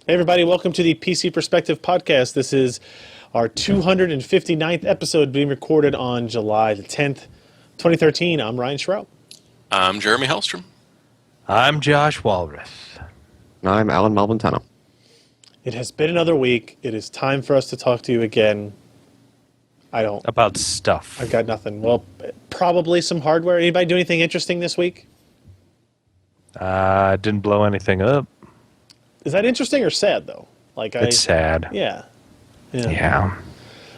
Hey everybody, welcome to the PC Perspective Podcast. This is our 259th episode being recorded on July the 10th, 2013. I'm Ryan Schraub. I'm Jeremy Hellstrom. I'm Josh Walrath. I'm Alan Malventano. It has been another week. It is time for us to talk to you again. About stuff. I've got nothing. Well, probably some hardware. Anybody do anything interesting this week? Didn't blow anything up. Is that interesting or sad, though? It's sad. Yeah. Yeah. I'm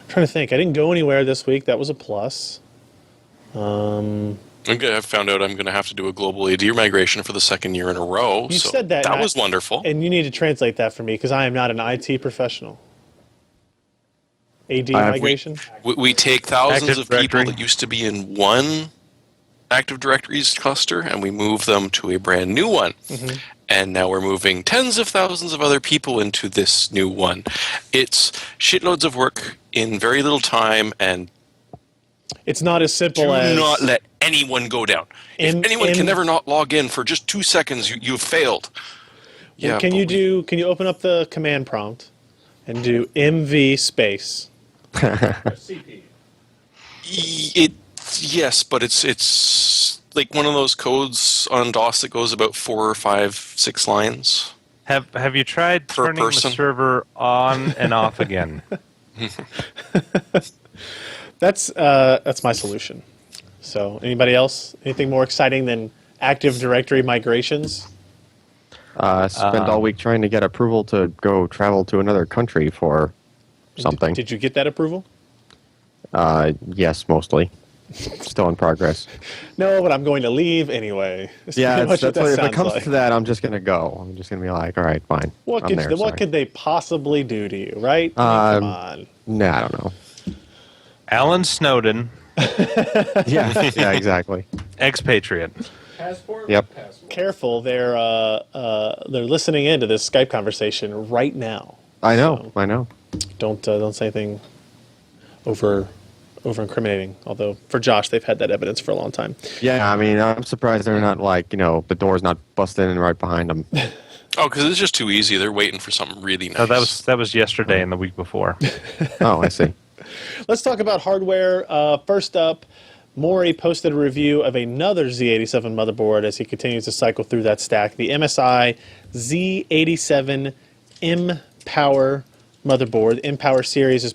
trying to think. I didn't go anywhere this week. That was a plus. I found out I'm going to have to do a global AD migration for the second year in a row. You said that. That was wonderful. And you need to translate that for me because I am not an IT professional. AD migration? We take thousands Active of people Directory. that used to be in one Active Directories cluster, and we move them to a brand new one. Mm-hmm. And now we're moving tens of thousands of other people into this new one. It's shitloads of work in very little time, and It's not as simple as... do not let anyone go down. If anyone can never not log in for just 2 seconds, you've failed. Well, can you open up the command prompt and do MV space? Yes, but it's like one of those codes on DOS that goes about 4 or 5, 6 lines. Have you tried Per turning person. the server on and off again? That's my solution. So, anybody else? Anything more exciting than Active Directory migrations? Spent all week trying to get approval to go travel to another country for something. Did you get that approval? Yes, mostly. Still in progress. No, but I'm going to leave anyway. That's Yeah, pretty much that's what what, that if it sounds comes like. to that, I'm just going to go. I'm just going to be like, all right, fine. What I'm could there, what sorry. could they possibly do to you, right? Come on. Nah, I don't know. Alan Snowden, Yeah, yeah, exactly. expatriate. Yep. Careful, they're listening into this Skype conversation right now. I know. Don't say anything over incriminating. Although for Josh, they've had that evidence for a long time. Yeah, I mean, I'm surprised they're not like, the door's not busted in right behind them. Oh, because it's just too easy. They're waiting for something really nice. No, that was yesterday and the week before. Oh, I see. Let's talk about hardware. First up, Maury posted a review of another Z87 motherboard as he continues to cycle through that stack. The MSI Z87 MPOWER Motherboard. The MPOWER series is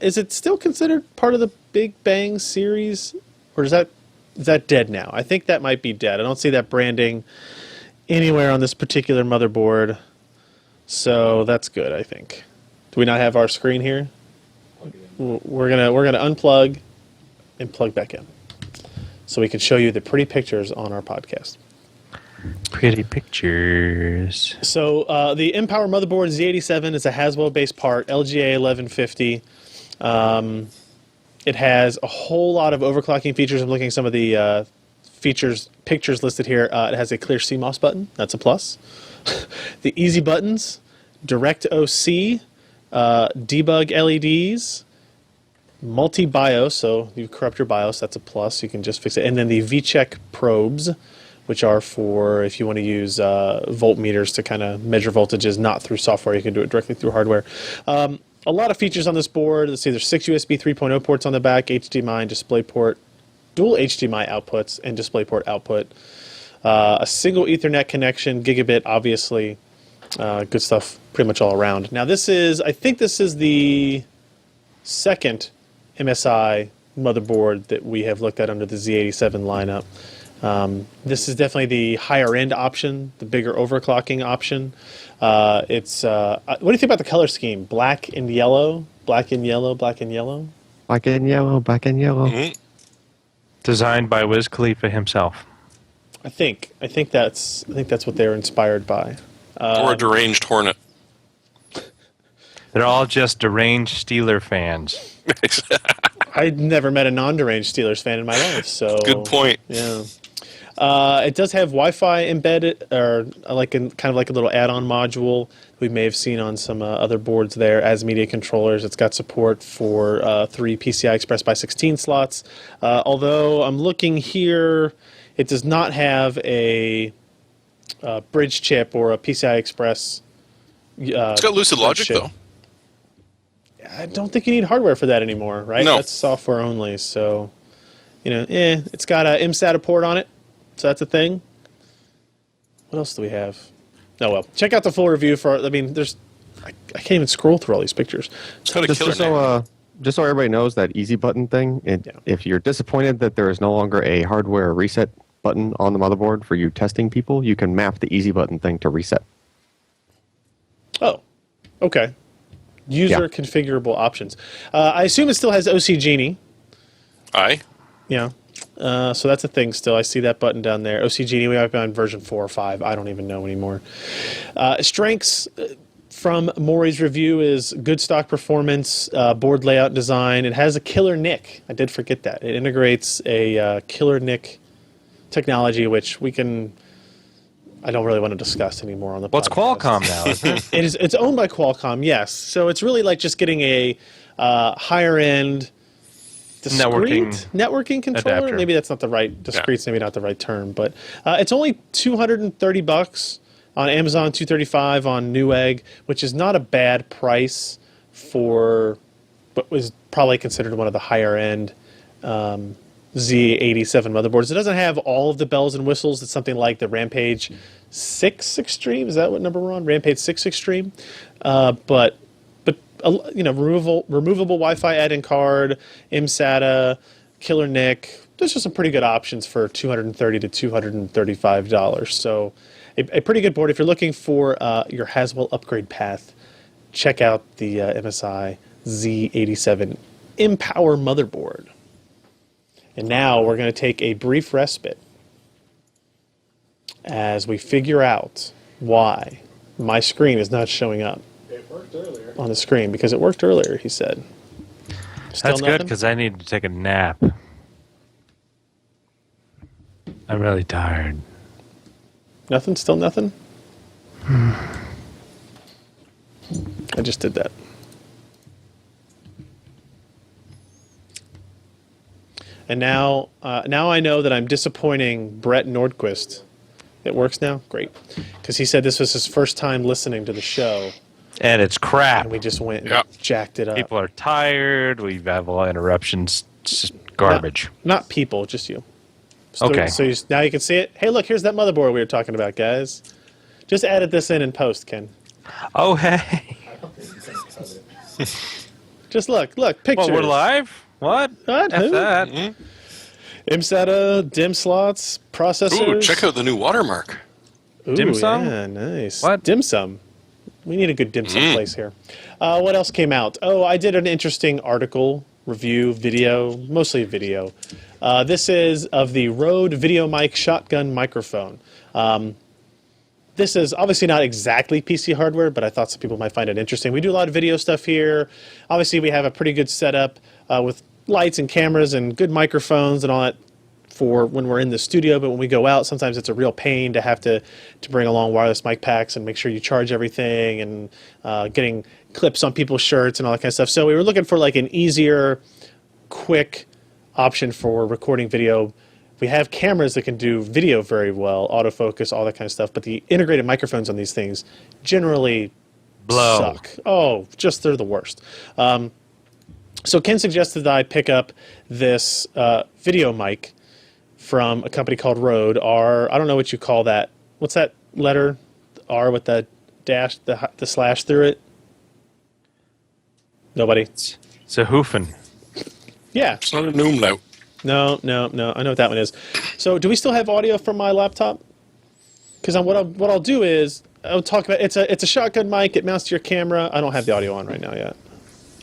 is it still considered part of the Big Bang series? Or is that dead now? I think that might be dead. I don't see that branding anywhere on this particular motherboard. So that's good, I think. Do we not have our screen here? We're gonna unplug and plug back in, so we can show you the pretty pictures on our podcast. Pretty pictures. So the MPOWER Motherboard Z87 is a Haswell-based part, LGA 1150. It has a whole lot of overclocking features. I'm looking at some of the pictures listed here. It has a clear CMOS button. That's a plus. The easy buttons, direct OC, debug LEDs, multi-BIOS, so you corrupt your BIOS, that's a plus, you can just fix it. And then the VCheck probes, which are for if you want to use voltmeters to kind of measure voltages, not through software, you can do it directly through hardware. A lot of features on this board. Let's see, there's 6 USB 3.0 ports on the back, HDMI and DisplayPort, dual HDMI outputs and DisplayPort output, a single Ethernet connection, gigabit, obviously, good stuff pretty much all around. Now I think this is the second MSI motherboard that we have looked at under the Z87 lineup. This is definitely the higher end option, the bigger overclocking option. What do you think about the color scheme? Black and yellow, black and yellow, black and yellow. Black and yellow, black and yellow. Mm-hmm. Designed by Wiz Khalifa himself. I think that's what they're inspired by. Or a deranged hornet. They're all just deranged Steeler fans. I'd never met a non-deranged Steelers fan in my life, so Good point. Yeah. It does have Wi-Fi embedded, or kind of like a little add-on module we may have seen on some other boards there as media controllers. It's got support for 3 PCI Express by 16 slots. Although I'm looking here, it does not have a bridge chip or a PCI Express It's got Lucid Logic, though. I don't think you need hardware for that anymore, right? No. That's software only. So, it's got a MSATA port on it, so that's a thing. What else do we have? Oh well, check out the full review for. I mean, I can't even scroll through all these pictures. It's got a killer name. Just so everybody knows, that easy button thing, if you're disappointed that there is no longer a hardware reset button on the motherboard for you testing people, you can map the easy button thing to reset. Oh, okay. User configurable options. I assume it still has OC Genie. Aye. Yeah. So that's a thing still. I see that button down there. OC Genie, we might be on version 4 or 5. I don't even know anymore. Strengths from Maury's review is good stock performance, board layout design. It has a killer NIC. I did forget that. It integrates a killer NIC technology, which I don't really want to discuss anymore on the podcast. Well, it's Qualcomm now, isn't it? It's owned by Qualcomm, yes. So it's really like just getting a higher-end discrete networking controller. adapter. Maybe that's not the right, discrete's maybe not the right term, but it's only $230 on Amazon, $235 on Newegg, which is not a bad price for what was probably considered one of the higher-end Z87 motherboards. It doesn't have all of the bells and whistles. It's something like the Rampage 6 Extreme. Is that what number we're on? Rampage 6 Extreme. But removable Wi-Fi add-in card, MSATA, killer NIC. Those are some pretty good options for $230 to $235. So a pretty good board. If you're looking for your Haswell upgrade path, check out the MSI Z87 MPOWER Motherboard. And now we're going to take a brief respite as we figure out why my screen is not showing up on the screen, because it worked earlier, he said. Still That's good, nothing? because I need to take a nap. I'm really tired. Nothing? Still nothing? I just did that. And now I know that I'm disappointing Brett Nordquist. It works now? Great. Because he said this was his first time listening to the show. And it's crap. And we just went and jacked it up. People are tired. We have a lot of interruptions. It's just garbage. Not people, just you. Okay. So now you can see it. Hey, look, here's that motherboard we were talking about, guys. Just added this in post, Ken. Oh, hey. Just look, pictures. Well, we're live? What? What? F Who? that. MSATA, DIMM slots, processors. Ooh, check out the new watermark. Ooh, Dim sum? Yeah, nice. What? Dim sum. We need a good dim sum place here. What else came out? Oh, I did an interesting article, review, video, mostly video. This is of the Rode VideoMic shotgun microphone. This is obviously not exactly PC hardware, but I thought some people might find it interesting. We do a lot of video stuff here. Obviously, we have a pretty good setup with lights and cameras and good microphones and all that for when we're in the studio, but when we go out, sometimes it's a real pain to have to bring along wireless mic packs and make sure you charge everything, and getting clips on people's shirts and all that kind of stuff. So we were looking for like an easier, quick option for recording video. We have cameras that can do video very well, autofocus, all that kind of stuff, but the integrated microphones on these things generally suck. Oh, just they're the worst. So Ken suggested that I pick up this video mic from a company called Rode. I don't know what you call that. What's that letter? R with the dash, the slash through it? Nobody? It's a Hoofen. Yeah. It's not an umlaut. No. I know what that one is. So do we still have audio from my laptop? Because what I'll do is I'll talk about it's a shotgun mic. It mounts to your camera. I don't have the audio on right now yet.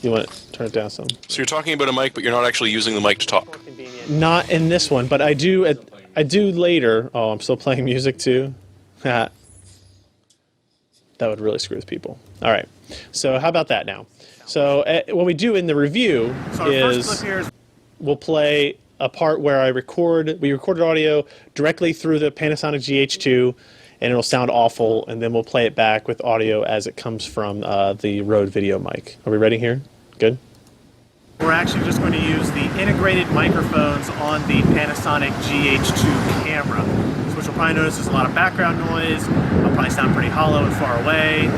You want to turn it down some? So you're talking about a mic, but you're not actually using the mic to talk. Not in this one, but I do later. Oh, I'm still playing music too. That would really screw with people. All right. So how about that now? So what we do in the review is we'll play a part where we recorded audio directly through the Panasonic GH2, and it'll sound awful, and then we'll play it back with audio as it comes from the Rode video mic. Are we ready here? Good? We're actually just going to use the integrated microphones on the Panasonic GH2 camera. So which will probably notice there's a lot of background noise. I'll probably sound pretty hollow and far away.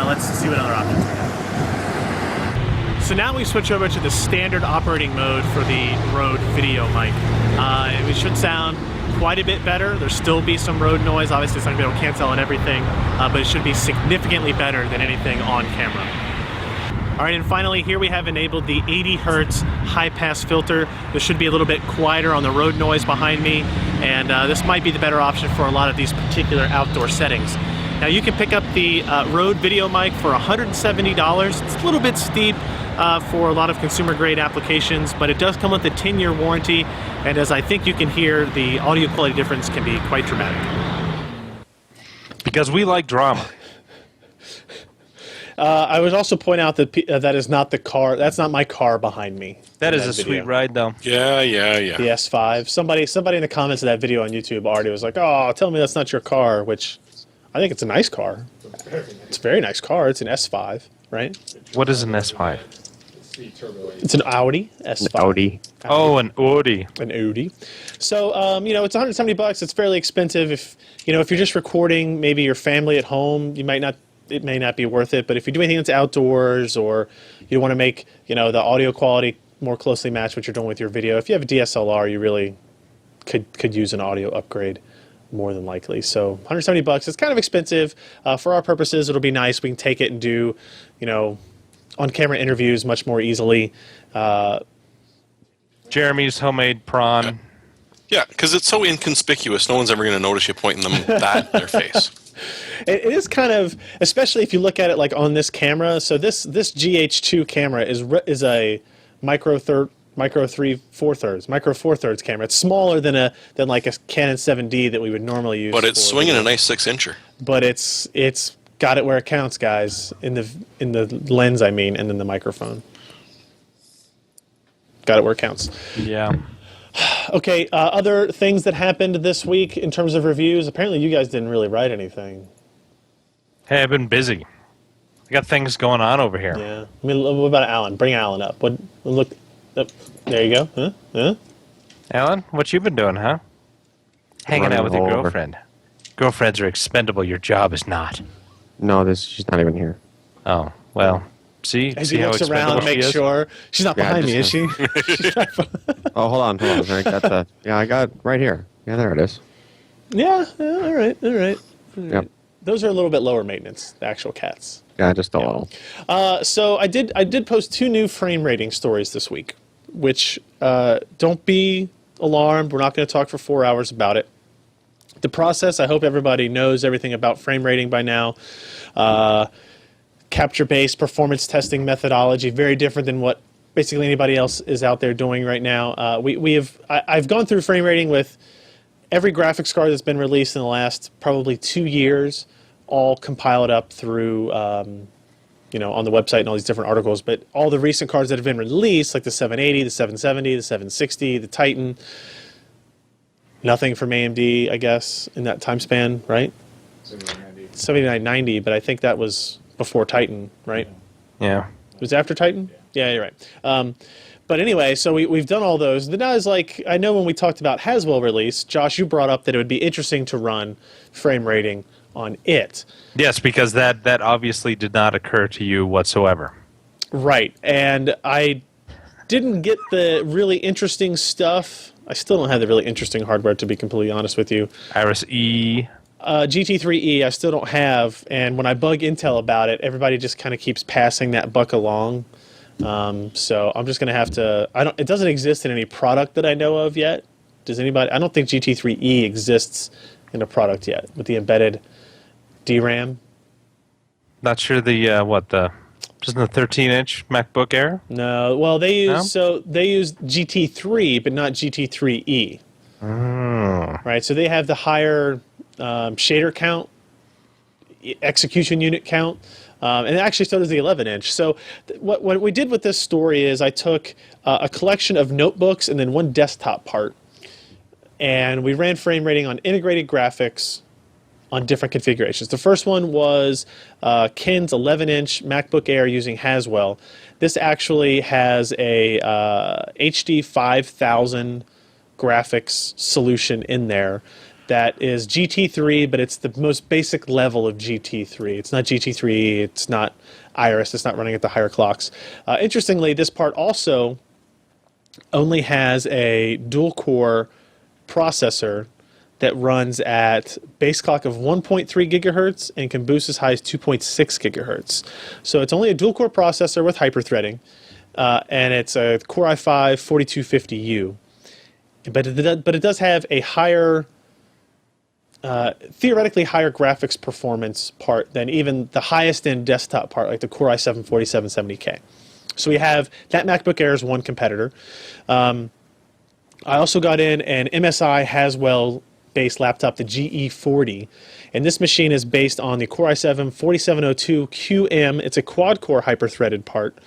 Let's see what other options we have. So now we switch over to the standard operating mode for the Rode VideoMic. We should sound quite a bit better. There'll still be some road noise. Obviously, it's not going to be able to cancel out everything, but it should be significantly better than anything on camera. All right, and finally, here we have enabled the 80 hertz high-pass filter. This should be a little bit quieter on the road noise behind me, and this might be the better option for a lot of these particular outdoor settings. Now, you can pick up the Rode VideoMic for $170. It's a little bit steep for a lot of consumer-grade applications, but it does come with a 10-year warranty, and as I think you can hear, the audio quality difference can be quite dramatic. Because we like drama. I would also point out that that is not the car. That's not my car behind me. That is a sweet ride, though. Yeah. The S5. Somebody in the comments of that video on YouTube already was like, "Oh, tell me that's not your car," which I think it's a nice car. It's a very nice car. It's an S5, right? What is an S5? It's an Audi S5. An Audi. Oh, an Audi. An Audi. So, you know, it's $170. It's fairly expensive. If you're just recording maybe your family at home, it may not be worth it. But if you do anything that's outdoors, or you want to make, the audio quality more closely match what you're doing with your video, if you have a DSLR, you really could use an audio upgrade more than likely. So $170. It's kind of expensive. For our purposes, it'll be nice. We can take it and do, on-camera interviews much more easily. Jeremy's homemade prawn. Yeah, because it's so inconspicuous, no one's ever going to notice you pointing them that in their face. It is kind of, especially if you look at it like on this camera. So this GH2 camera is a micro four thirds camera. It's smaller than like a Canon 7D that we would normally use. But it's swinging a nice 6-incher. But it's got it where it counts, guys. In the lens, I mean, and then the microphone. Got it where it counts. Yeah. Okay, other things that happened this week in terms of reviews. Apparently, you guys didn't really write anything. Hey, I've been busy. I got things going on over here. Yeah. I mean, what about Allyn? Bring Allyn up. Look. Oh, there you go. Huh? Alan, what you been doing, huh? Hanging out with your girlfriend. Girlfriends are expendable. Your job is not. No, she's not even here. Oh, well. See As he how looks around to expendable make she is? sure she's not behind me, is she? Oh, hold on. I got right here. Yeah, there it is. Yeah. All right. Yep. Those are a little bit lower maintenance. The actual cats. Yeah, just a little. So I did post 2 new frame rating stories this week, which don't be alarmed. We're not going to talk for 4 hours about it. The process, I hope everybody knows everything about frame rating by now. Capture-based performance testing methodology, very different than what basically anybody else is out there doing right now. I've gone through frame rating with every graphics card that's been released in the last probably 2 years, all compiled up through, on the website and all these different articles. But all the recent cards that have been released, like the 780, the 770, the 760, the Titan, nothing from AMD, I guess, in that time span, right? 7990, but I think that was before Titan, right? Yeah. It was after Titan? Yeah, you're right. But anyway, so we've done all those. Then I was like, I know when we talked about Haswell release, Josh, you brought up that it would be interesting to run frame rating on it. Yes, because that obviously did not occur to you whatsoever. Right. And I didn't get the really interesting stuff. I still don't have the really interesting hardware, to be completely honest with you. Iris E. GT3E I still don't have, and when I bug Intel about it, everybody just kind of keeps passing that buck along. So I'm just going to have to... It doesn't exist in any product that I know of yet. Does anybody... I don't think GT3E exists in a product yet with the embedded DRAM. Not sure doesn't the 13-inch MacBook Air? No, well they use No? they use GT3 but not GT3E. Oh. Right, so they have the higher shader count, execution unit count, and actually so does the 11-inch. So what we did with this story is I took a collection of notebooks and then one desktop part, and we ran frame rating on integrated graphics on different configurations. The first one was Ken's 11-inch MacBook Air using Haswell. This actually has a HD 5000 graphics solution in there that is GT3, but it's the most basic level of GT3. It's not GT3, it's not Iris, it's not running at the higher clocks. Interestingly, this part also only has a dual-core processor that runs at base clock of 1.3 gigahertz and can boost as high as 2.6 gigahertz. So it's only a dual-core processor with hyperthreading, and it's a Core i5 4250U. But it does have a higher, theoretically higher graphics performance part than even the highest-end desktop part, like the Core i7 4770K. So we have that MacBook Air as one competitor. I also got in an MSI Haswell-based laptop, the GE40, and this machine is based on the Core i7 4702QM. It's a quad-core hyper-threaded part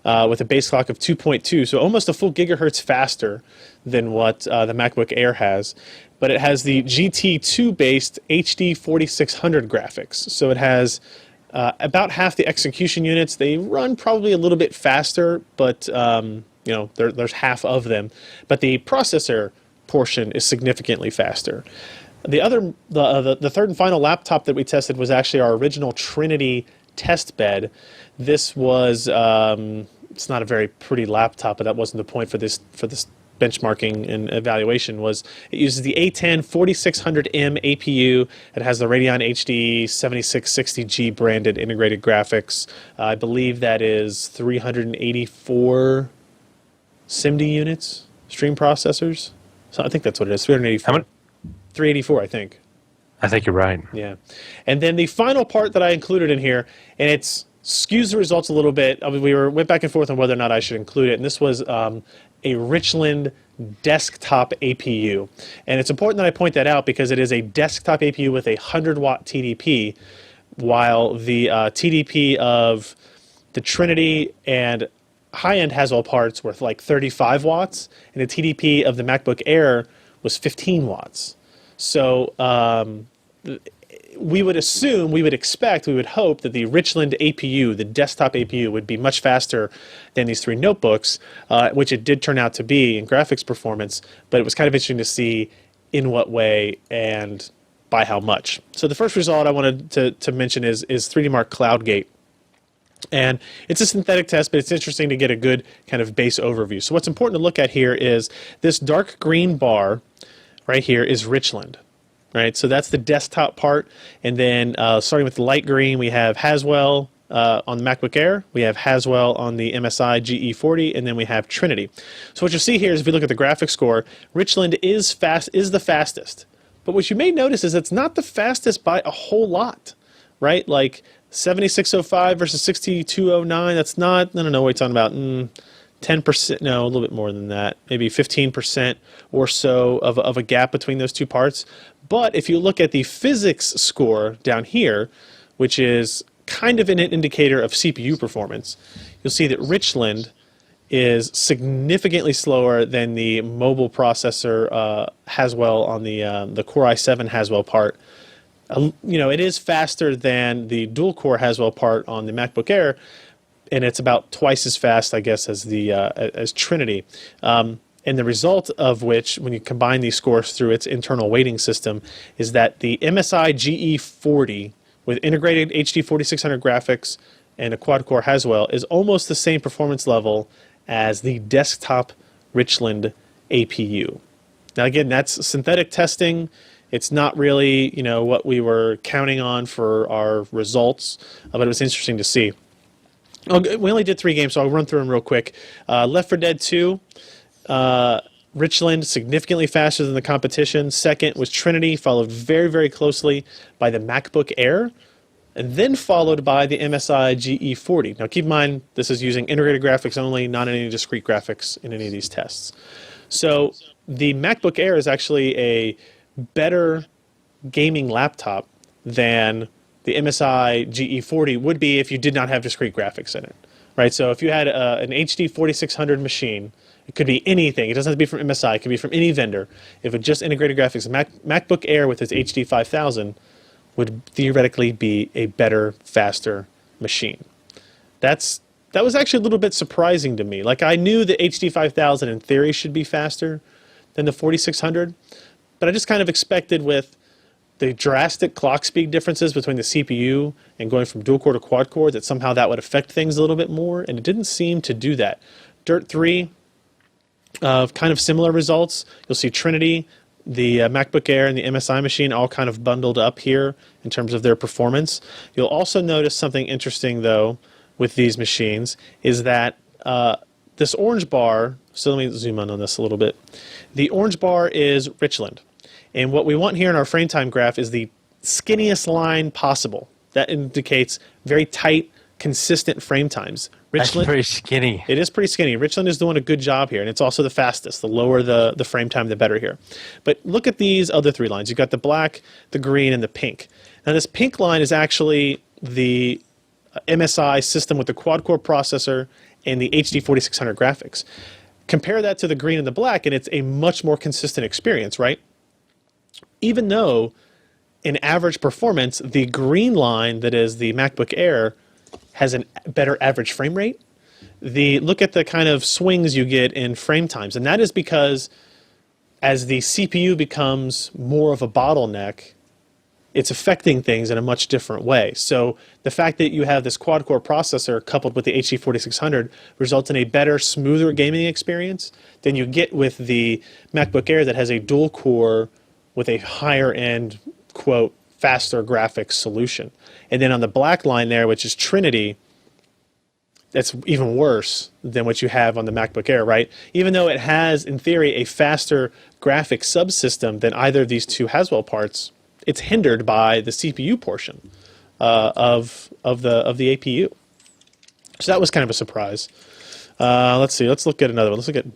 with a base clock of 2.2, so almost a full gigahertz faster than what the MacBook Air has. But it has the GT2-based HD 4600 graphics, so it has about half the execution units. They run probably a little bit faster, but there's half of them. But the processor portion is significantly faster. The third and final laptop that we tested was actually our original Trinity test bed. This was it's not a very pretty laptop, but that wasn't the point for this benchmarking and evaluation. Was it uses the A10 4600M APU. It has the Radeon HD 7660G branded integrated graphics. I believe that is 384 SIMD units, stream processors. So I think that's what it is. 384. How many? 384, I think. I think you're right. Yeah. And then the final part that I included in here, and it skews the results a little bit. I mean, we went back and forth on whether or not I should include it, and this was a Richland desktop APU. And it's important that I point that out because it is a desktop APU with a 100-watt TDP, while the TDP of the Trinity and high-end Haswell parts were like 35 watts, and the TDP of the MacBook Air was 15 watts. So we would assume, we would expect, we would hope that the Richland APU, the desktop APU, would be much faster than these three notebooks, which it did turn out to be in graphics performance, but it was kind of interesting to see in what way and by how much. So the first result I wanted to mention is 3D Mark CloudGate. And it's a synthetic test, but it's interesting to get a good kind of base overview. So what's important to look at here is this dark green bar right here is Richland. Right, so that's the desktop part, and then starting with the light green, we have Haswell on the MacBook Air, we have Haswell on the MSI GE40, and then we have Trinity. So what you'll see here is if you look at the graphics score, Richland is the fastest. But what you may notice is it's not the fastest by a whole lot, right? Like 7605 versus 6209, that's not, I don't know what you're talking about, 10%, no, a little bit more than that, maybe 15% or so of a gap between those two parts. But if you look at the physics score down here, which is kind of an indicator of CPU performance, you'll see that Richland is significantly slower than the mobile processor Haswell on the Core i7 Haswell part. It is faster than the dual-core Haswell part on the MacBook Air, and it's about twice as fast, I guess, as as Trinity. And the result of which, when you combine these scores through its internal weighting system, is that the MSI GE40 with integrated HD 4600 graphics and a quad-core Haswell is almost the same performance level as the desktop Richland APU. Now again, that's synthetic testing. It's not really what we were counting on for our results, but it was interesting to see. We only did 3 games, so I'll run through them real quick. Left 4 Dead 2. Richland significantly faster than the competition. Second was Trinity, followed very, very closely by the MacBook Air, and then followed by the MSI GE40. Now keep in mind, this is using integrated graphics only, not any discrete graphics in any of these tests. So the MacBook Air is actually a better gaming laptop than the MSI GE40 would be if you did not have discrete graphics in it. Right? So if you had an HD 4600 machine, it could be anything. It doesn't have to be from MSI. It could be from any vendor. If it just integrated graphics, MacBook Air with its HD 5000 would theoretically be a better, faster machine. That was actually a little bit surprising to me. Like, I knew the HD 5000 in theory should be faster than the 4600, but I just kind of expected with the drastic clock speed differences between the CPU and going from dual core to quad core, that somehow that would affect things a little bit more, and it didn't seem to do that. Dirt 3, kind of similar results. You'll see Trinity, the MacBook Air, and the MSI machine all kind of bundled up here in terms of their performance. You'll also notice something interesting, though, with these machines, is that this orange bar, so let me zoom in on this a little bit. The orange bar is Richland. And what we want here in our frame time graph is the skinniest line possible. That indicates very tight, consistent frame times. Richland, that's pretty skinny. It is pretty skinny. Richland is doing a good job here, and it's also the fastest. The lower the frame time, the better here. But look at these other three lines. You've got the black, the green, and the pink. Now this pink line is actually the MSI system with the quad-core processor and the HD 4600 graphics. Compare that to the green and the black, and it's a much more consistent experience, right? Even though in average performance, the green line that is the MacBook Air has a better average frame rate. Look at the kind of swings you get in frame times, and that is because as the CPU becomes more of a bottleneck, it's affecting things in a much different way. So the fact that you have this quad-core processor coupled with the HD 4600 results in a better, smoother gaming experience than you get with the MacBook Air that has a dual-core with a higher-end, quote, faster graphics solution. And then on the black line there, which is Trinity, that's even worse than what you have on the MacBook Air, right? Even though it has, in theory, a faster graphics subsystem than either of these two Haswell parts, it's hindered by the CPU portion of the APU. So that was kind of a surprise. Let's see. Let's look at another one. Let's look at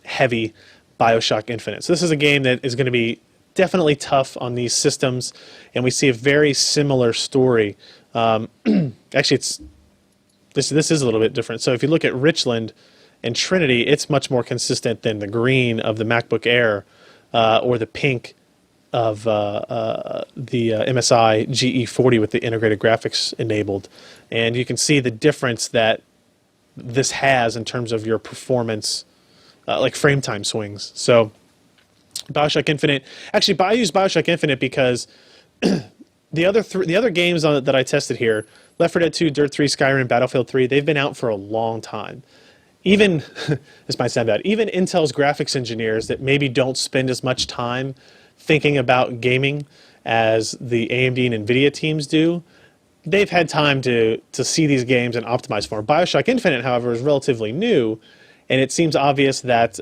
heavy BioShock Infinite. So this is a game that is going to be definitely tough on these systems, and we see a very similar story. Actually, this is a little bit different. So if you look at Richland and Trinity, it's much more consistent than the green of the MacBook Air or the pink of the MSI GE40 with the integrated graphics enabled. And you can see the difference that this has in terms of your performance, like frame time swings. So BioShock Infinite. Actually, I use BioShock Infinite because the other games on it that I tested here, Left 4 Dead 2, Dirt 3, Skyrim, Battlefield 3, they've been out for a long time. Even, this might sound bad, even Intel's graphics engineers that maybe don't spend as much time thinking about gaming as the AMD and NVIDIA teams do, they've had time to see these games and optimize for them. BioShock Infinite, however, is relatively new, and it seems obvious that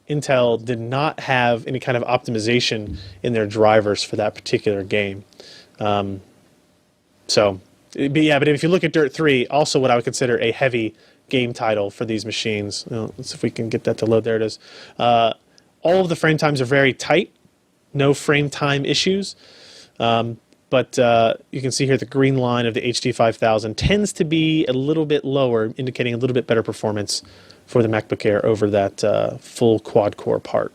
Intel did not have any kind of optimization in their drivers for that particular game. But if you look at Dirt 3, also what I would consider a heavy game title for these machines. Let's see if we can get that to load. There it is. All of the frame times are very tight. No frame time issues. But you can see here the green line of the HD 5000 tends to be a little bit lower, indicating a little bit better performance for the MacBook Air over that full quad-core part.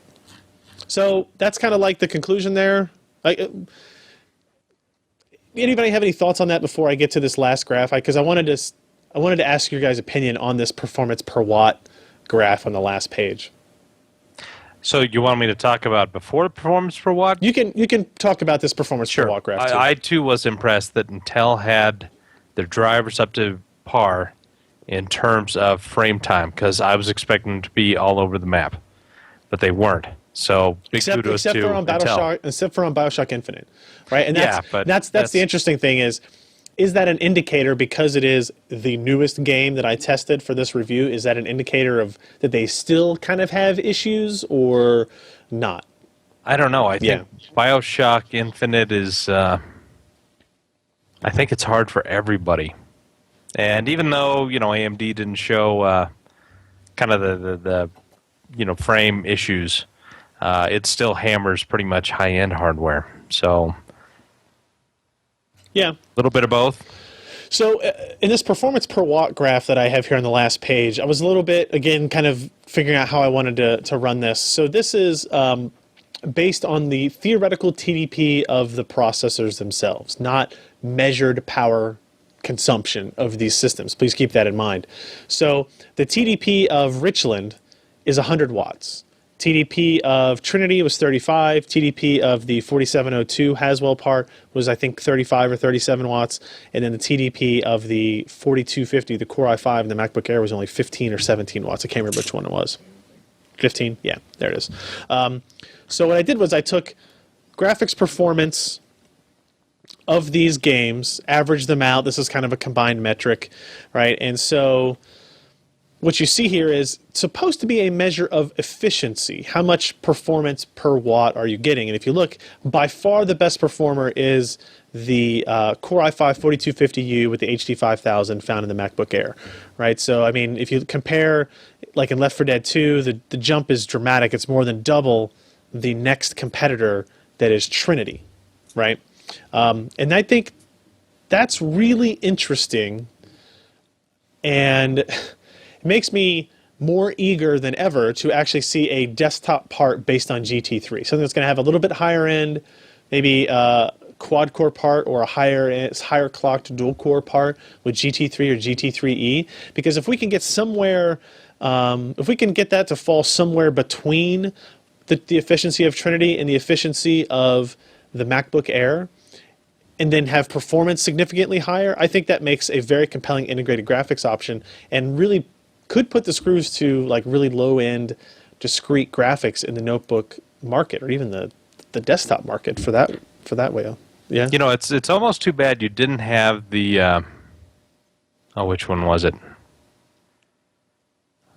So that's kind of like the conclusion there. Anybody have any thoughts on that before I get to this last graph? Because I wanted to ask your guys' opinion on this performance per watt graph on the last page. So you want me to talk about before performance per watt? You can talk about this performance per watt graph too. I too was impressed that Intel had their drivers up to par in terms of frame time, because I was expecting them to be all over the map, but they weren't. So big kudos to Intel. Except for on BioShock Infinite, right? And that's the interesting thing is that an indicator, because it is the newest game that I tested for this review, is that an indicator of that they still kind of have issues or not? I don't know. I think BioShock Infinite is, I think it's hard for everybody. And even though, AMD didn't show kind of the frame issues, it still hammers pretty much high-end hardware. So yeah, a little bit of both. So in this performance per watt graph that I have here on the last page, I was a little bit, again, kind of figuring out how I wanted to run this. So this is based on the theoretical TDP of the processors themselves, not measured power consumption of these systems. Please keep that in mind. So the TDP of Richland is 100 watts. TDP of Trinity was 35. TDP of the 4702 Haswell part was, I think, 35 or 37 watts. And then the TDP of the 4250, the Core i5 and the MacBook Air was only 15 or 17 watts. I can't remember which one it was. 15? Yeah, there it is. So what I did was I took graphics performance of these games, averaged them out. This is kind of a combined metric, right? And so what you see here is supposed to be a measure of efficiency. How much performance per watt are you getting? And if you look, by far the best performer is the Core i5 4250U with the HD 5000 found in the MacBook Air, right? So, I mean, if you compare, like in Left 4 Dead 2, the jump is dramatic. It's more than double the next competitor that is Trinity, right? And I think that's really interesting, and it makes me more eager than ever to actually see a desktop part based on GT3, something that's going to have a little bit higher end, maybe quad core part or a higher clocked dual core part with GT3 or GT3E. Because if we can get somewhere, if we can get that to fall somewhere between the efficiency of Trinity and the efficiency of the MacBook Air, and then have performance significantly higher, I think that makes a very compelling integrated graphics option and really could put the screws to like really low-end discrete graphics in the notebook market or even the desktop market for that way. Yeah. You know, it's almost too bad you didn't have the which one was it?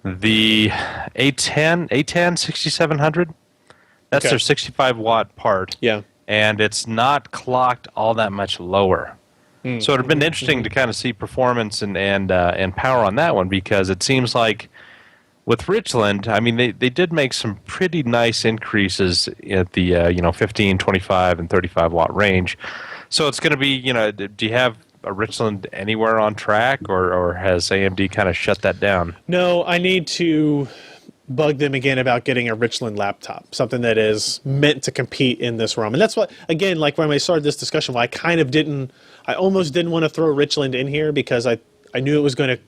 The A10 6700. That's Okay. their 65 watt part. Yeah. And it's not clocked all that much lower. So it would have been interesting to kind of see performance and power on that one, because it seems like with Richland, I mean, they did make some pretty nice increases at the 15, 25, and 35 watt range. So it's going to be, do you have a Richland anywhere on track, or has AMD kind of shut that down? No, I need to bug them again about getting a Richland laptop, something that is meant to compete in this realm. And that's what, again, like when I started this discussion, I almost didn't want to throw Richland in here because I knew it was going to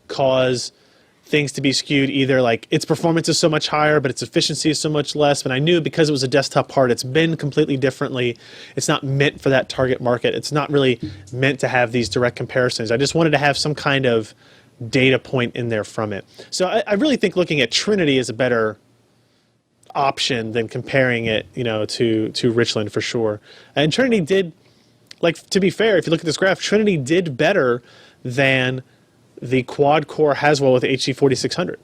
cause things to be skewed, either like its performance is so much higher but its efficiency is so much less. But I knew because it was a desktop part, it's been completely differently. It's not meant for that target market. It's not really meant to have these direct comparisons. I just wanted to have some kind of data point in there from it. So I really think looking at Trinity is a better option than comparing it, to Richland for sure. And Trinity did, to be fair, if you look at this graph, Trinity did better than the quad-core Haswell with the HD 4600,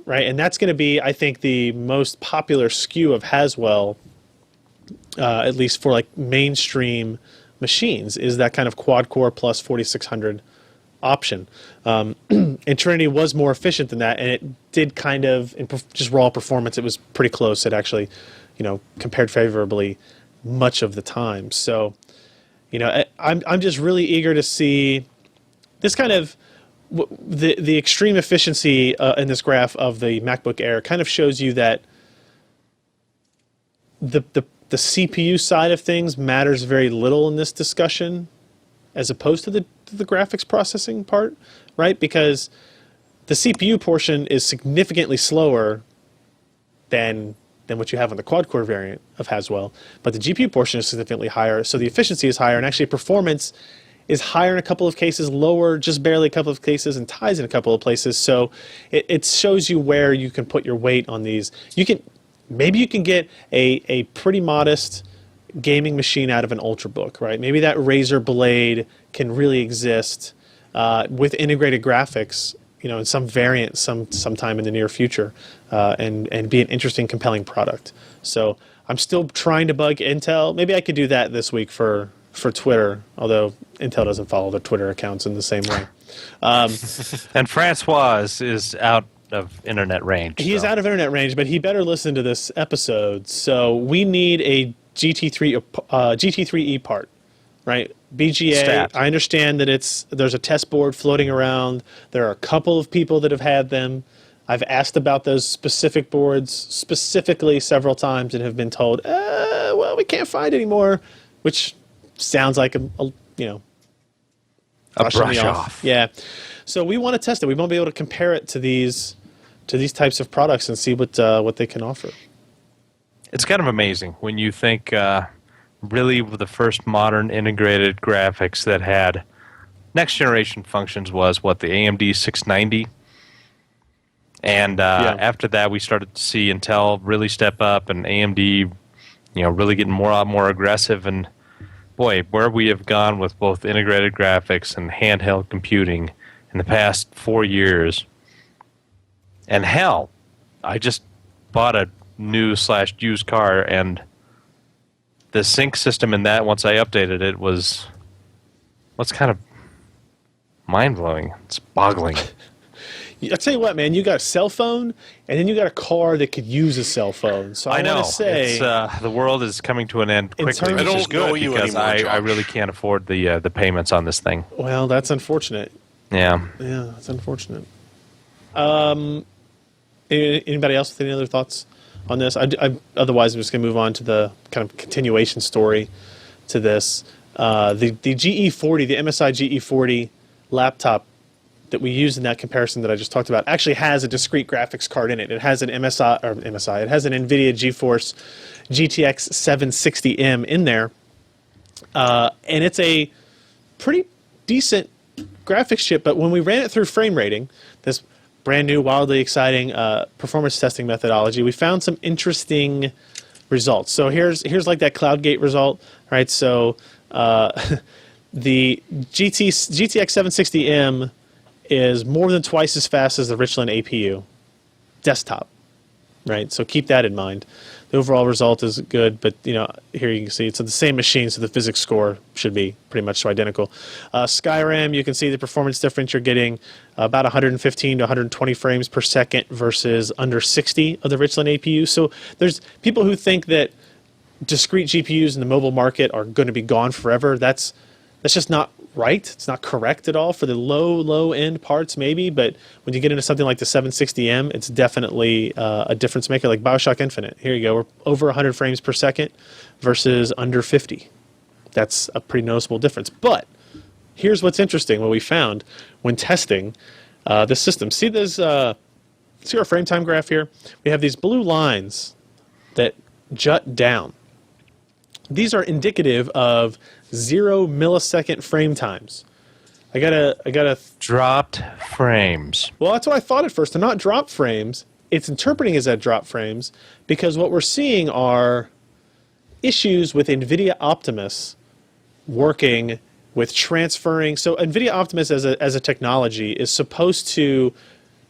right? And that's going to be, I think, the most popular SKU of Haswell, at least for mainstream machines, is that kind of quad-core plus 4600 option. And Trinity was more efficient than that, and it did kind of, in just raw performance, it was pretty close. It actually, compared favorably much of the time. So, I'm just really eager to see this kind of, the extreme efficiency in this graph of the MacBook Air kind of shows you that the CPU side of things matters very little in this discussion, as opposed to the graphics processing part, right? Because the CPU portion is significantly slower than what you have on the quad-core variant of Haswell, but the GPU portion is significantly higher, so the efficiency is higher, and actually performance is higher in a couple of cases, lower just barely a couple of cases, and ties in a couple of places. So it shows you where you can put your weight on these. Maybe you can get a pretty modest gaming machine out of an Ultrabook, right? Maybe that Razer Blade can really exist with integrated graphics, in some variant sometime in the near future, and be an interesting, compelling product. So I'm still trying to bug Intel. Maybe I could do that this week for Twitter, although Intel doesn't follow their Twitter accounts in the same way. And Francois is out of internet range. He is out of internet range, but he better listen to this episode. So we need a GT3E part, right? BGA. Stat. I understand that there's a test board floating around. There are a couple of people that have had them. I've asked about those specific boards specifically several times and have been told, well, we can't find anymore, which sounds like a brush off. Yeah. So we want to test it. We want to be able to compare it to these to these types of products and see what they can offer. It's kind of amazing when you think really the first modern integrated graphics that had next generation functions was the AMD 690. And after that, we started to see Intel really step up and AMD, really getting more aggressive. And boy, where we have gone with both integrated graphics and handheld computing in the past 4 years. And hell, I just bought a new/used car, and the sync system in that, once I updated it, was kind of mind-blowing. It's boggling. I'll tell you what, man, you got a cell phone, and then you got a car that could use a cell phone. So I know. want to say, the world is coming to an end quickly, terms- which I is don't know good you because anymore, I Josh. really can't afford the payments on this thing. well, that's unfortunate. Yeah. Yeah, that's unfortunate. Anybody else with any other thoughts on this? Otherwise, I'm just going to move on to the kind of continuation story to this. The GE40, the MSI GE40 laptop that we used in that comparison that I just talked about actually has a discrete graphics card in it. It has an it has an NVIDIA GeForce GTX 760M in there, and it's a pretty decent graphics chip. But when we ran it through frame rating, this brand new, wildly exciting performance testing methodology, we found some interesting results. So here's like that CloudGate result, right? So the GTX 760M is more than twice as fast as the Richland APU desktop, right? So keep that in mind. The overall result is good, but here you can see it's on the same machine, so the physics score should be pretty much theidentical. Skyrim, you can see the performance difference. You're getting about 115 to 120 frames per second versus under 60 of the Richland APU. So there's people who think that discrete GPUs in the mobile market are going to be gone forever. That's just not right. It's not correct at all. For the low end parts, maybe, but when you get into something like the 760M, it's definitely a difference maker. Like BioShock Infinite, here you go, we're over 100 frames per second versus under 50. That's a pretty noticeable difference. But here's what's interesting: what we found when testing the system. See this? See our frame time graph here? We have these blue lines that jut down. These are indicative of 0 millisecond frame times. I gotta Dropped frames. Well, that's what I thought at first. They're not drop frames. It's interpreting as that drop frames because what we're seeing are issues with NVIDIA Optimus working with transferring. So NVIDIA Optimus as a technology is supposed to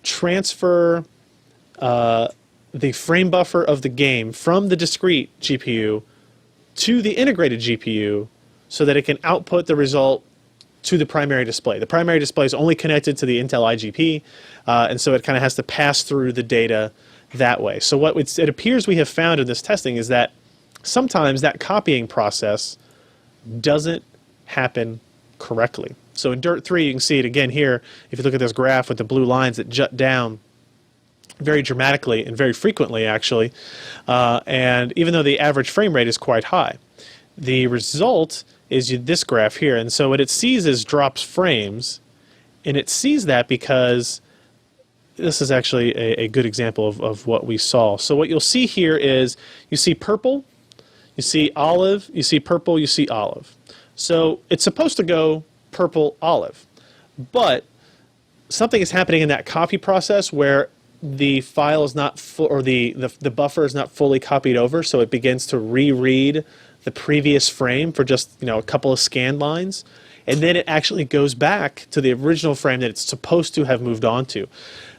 transfer the frame buffer of the game from the discrete GPU to the integrated GPU so that it can output the result to the primary display. The primary display is only connected to the Intel IGP, and so it kind of has to pass through the data that way. So what it appears we have found in this testing is that sometimes that copying process doesn't happen correctly. So in Dirt 3, you can see it again here. If you look at this graph with the blue lines that jut down very dramatically and very frequently, actually, and even though the average frame rate is quite high, the result is this graph here. And so what it sees is drops frames, and it sees that because this is actually a good example of what we saw. So what you'll see here is you see purple, you see olive, you see purple, you see olive. So it's supposed to go purple, olive, but something is happening in that copy process where the file is not full, or the buffer is not fully copied over, so it begins to reread the previous frame for just a couple of scan lines, and then it actually goes back to the original frame that it's supposed to have moved on to.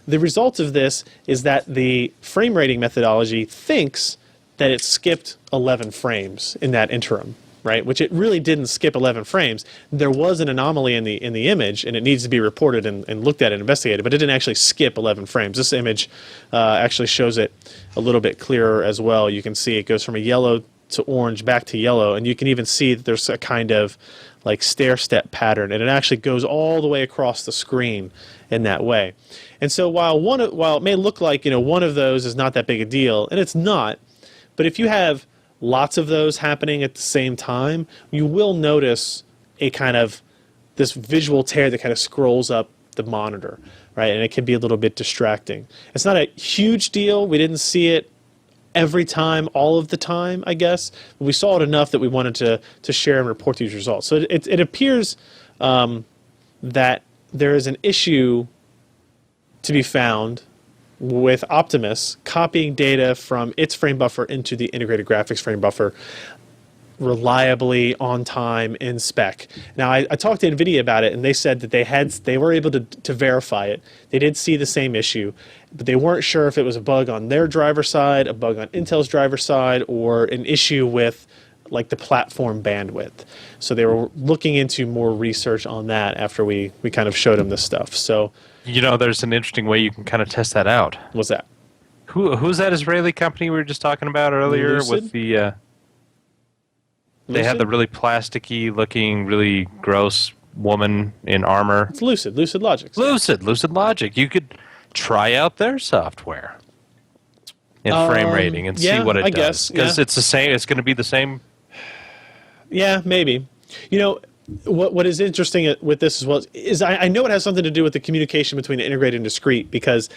The result of this is that the frame rating methodology thinks that it skipped 11 frames in that interim, right? Which it really didn't skip 11 frames. There was an anomaly in the image, and it needs to be reported and looked at and investigated, but it didn't actually skip 11 frames. This image actually shows it a little bit clearer as well. You can see it goes from a yellow to orange back to yellow, and you can even see that there's a kind of like stair-step pattern, and it actually goes all the way across the screen in that way. And so while it may look like one of those is not that big a deal, and it's not, but if you have lots of those happening at the same time, you will notice a kind of this visual tear that kind of scrolls up the monitor, right? And it can be a little bit distracting. It's not a huge deal. We didn't see it every time, all of the time, I guess. But we saw it enough that we wanted to share and report these results. So it appears that there is an issue to be found with Optimus copying data from its frame buffer into the integrated graphics frame buffer reliably, on time, in spec. Now, I talked to NVIDIA about it, and they said that they were able to verify it. They did see the same issue, but they weren't sure if it was a bug on their driver side, a bug on Intel's driver side, or an issue with like the platform bandwidth. So they were looking into more research on that after we kind of showed them this stuff. So, You know, there's an interesting way you can kind of test that out. what's that? Who's that Israeli company we were just talking about earlier Lucid? with the? They had the really plasticky looking, really gross woman in armor. It's Lucid Logic. Lucid Logic. You could try out their software in frame rating and see what it does. Because it's the same. It's going to be the same. Yeah, maybe. You know, what is interesting with this as well is I know it has something to do with the communication between integrated and discrete, because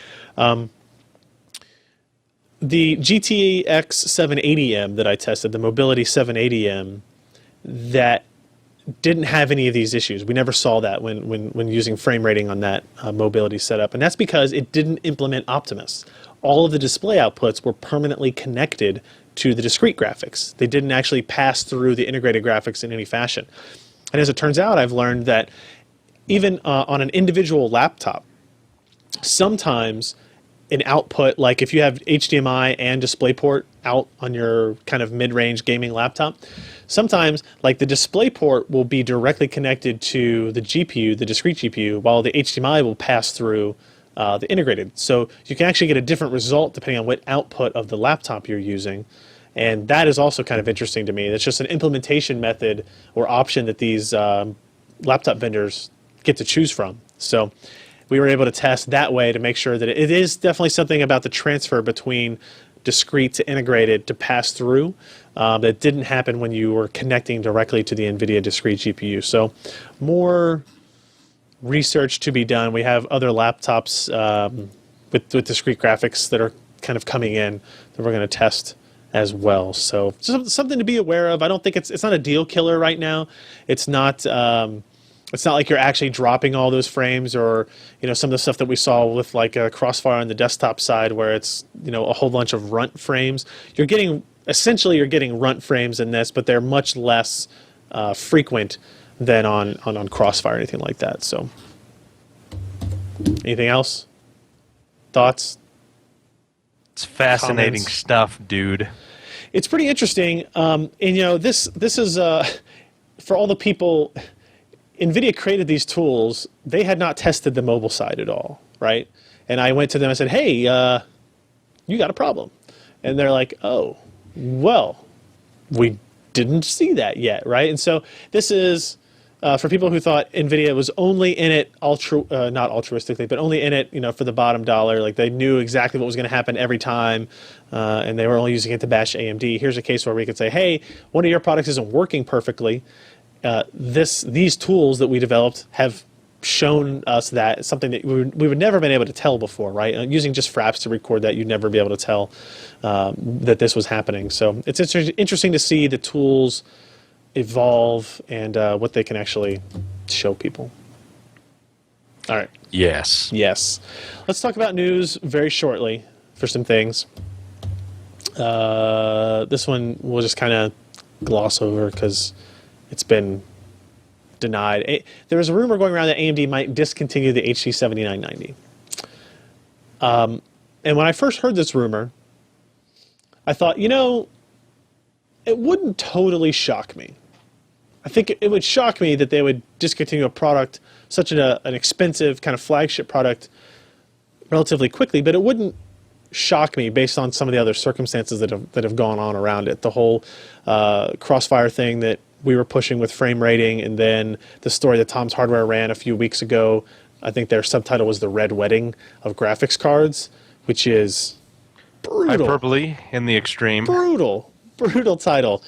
the GTX 780M that I tested, the Mobility 780M, that didn't have any of these issues. We never saw that when using frame rating on that mobility setup, and that's because it didn't implement Optimus. All of the display outputs were permanently connected to the discrete graphics. They didn't actually pass through the integrated graphics in any fashion. And as it turns out, I've learned that even on an individual laptop, sometimes an output, like if you have HDMI and DisplayPort out on your kind of mid-range gaming laptop, sometimes like the DisplayPort will be directly connected to the GPU, the discrete GPU, while the HDMI will pass through the integrated. So you can actually get a different result depending on what output of the laptop you're using. And that is also kind of interesting to me. It's just an implementation method or option that these laptop vendors get to choose from. So we were able to test that way to make sure that it is definitely something about the transfer between discrete to integrated to pass through that didn't happen when you were connecting directly to the NVIDIA discrete GPU. So more research to be done. We have other laptops with discrete graphics that are kind of coming in that we're going to test as well. So just something to be aware of. I don't think it's not a deal killer right now. It's not like you're actually dropping all those frames, or some of the stuff that we saw with like a Crossfire on the desktop side where it's a whole bunch of runt frames. You're getting runt frames in this, but they're much less frequent than on Crossfire or anything like that. So anything else? Thoughts? It's fascinating Comments? stuff, dude. It's pretty interesting. And this is for all the people. NVIDIA created these tools. They had not tested the mobile side at all, right? And I went to them and said, hey, you got a problem. And they're like, oh, well, we didn't see that yet, right? And so this is for people who thought NVIDIA was only in it, not altruistically, but only in it for the bottom dollar. Like they knew exactly what was going to happen every time, and they were only using it to bash AMD. Here's a case where we could say, hey, one of your products isn't working perfectly. These tools that we developed have shown us that it's something that we would never have been able to tell before, right? Using just fraps to record that, you'd never be able to tell that this was happening. So it's interesting to see the tools evolve and what they can actually show people. All right. Yes. Let's talk about news very shortly for some things. This one we'll just kind of gloss over because it's been denied. There was a rumor going around that AMD might discontinue the HD 7990. And when I first heard this rumor, I thought, it wouldn't totally shock me. I think it would shock me that they would discontinue a product, such an expensive kind of flagship product, relatively quickly, but it wouldn't shock me based on some of the other circumstances that have gone on around it. The whole Crossfire thing that we were pushing with frame rating, and then the story that Tom's Hardware ran a few weeks ago. I think their subtitle was The Red Wedding of Graphics Cards, which is brutal. Hyperbole in the extreme. Brutal title.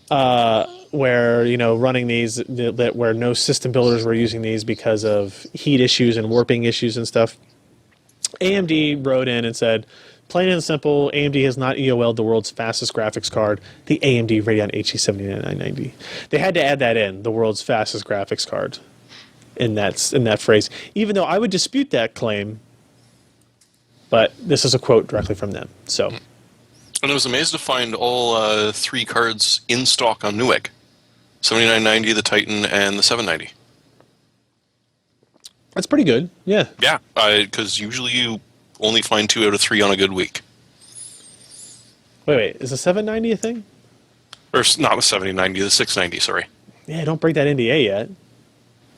where running these where no system builders were using these because of heat issues and warping issues and stuff. AMD wrote in and said, plain and simple, AMD has not EOL'd the world's fastest graphics card, the AMD Radeon HD7990. They had to add that in, the world's fastest graphics card, in that phrase. Even though I would dispute that claim, but this is a quote directly from them. So. And I was amazed to find all 3 cards in stock on Newegg. 7990, the Titan, and the 790. That's pretty good, yeah. Yeah, because usually you only find 2 out of 3 on a good week. Wait, is the 790 a thing? Or not the 7090, the 690, sorry. Yeah, don't break that NDA yet.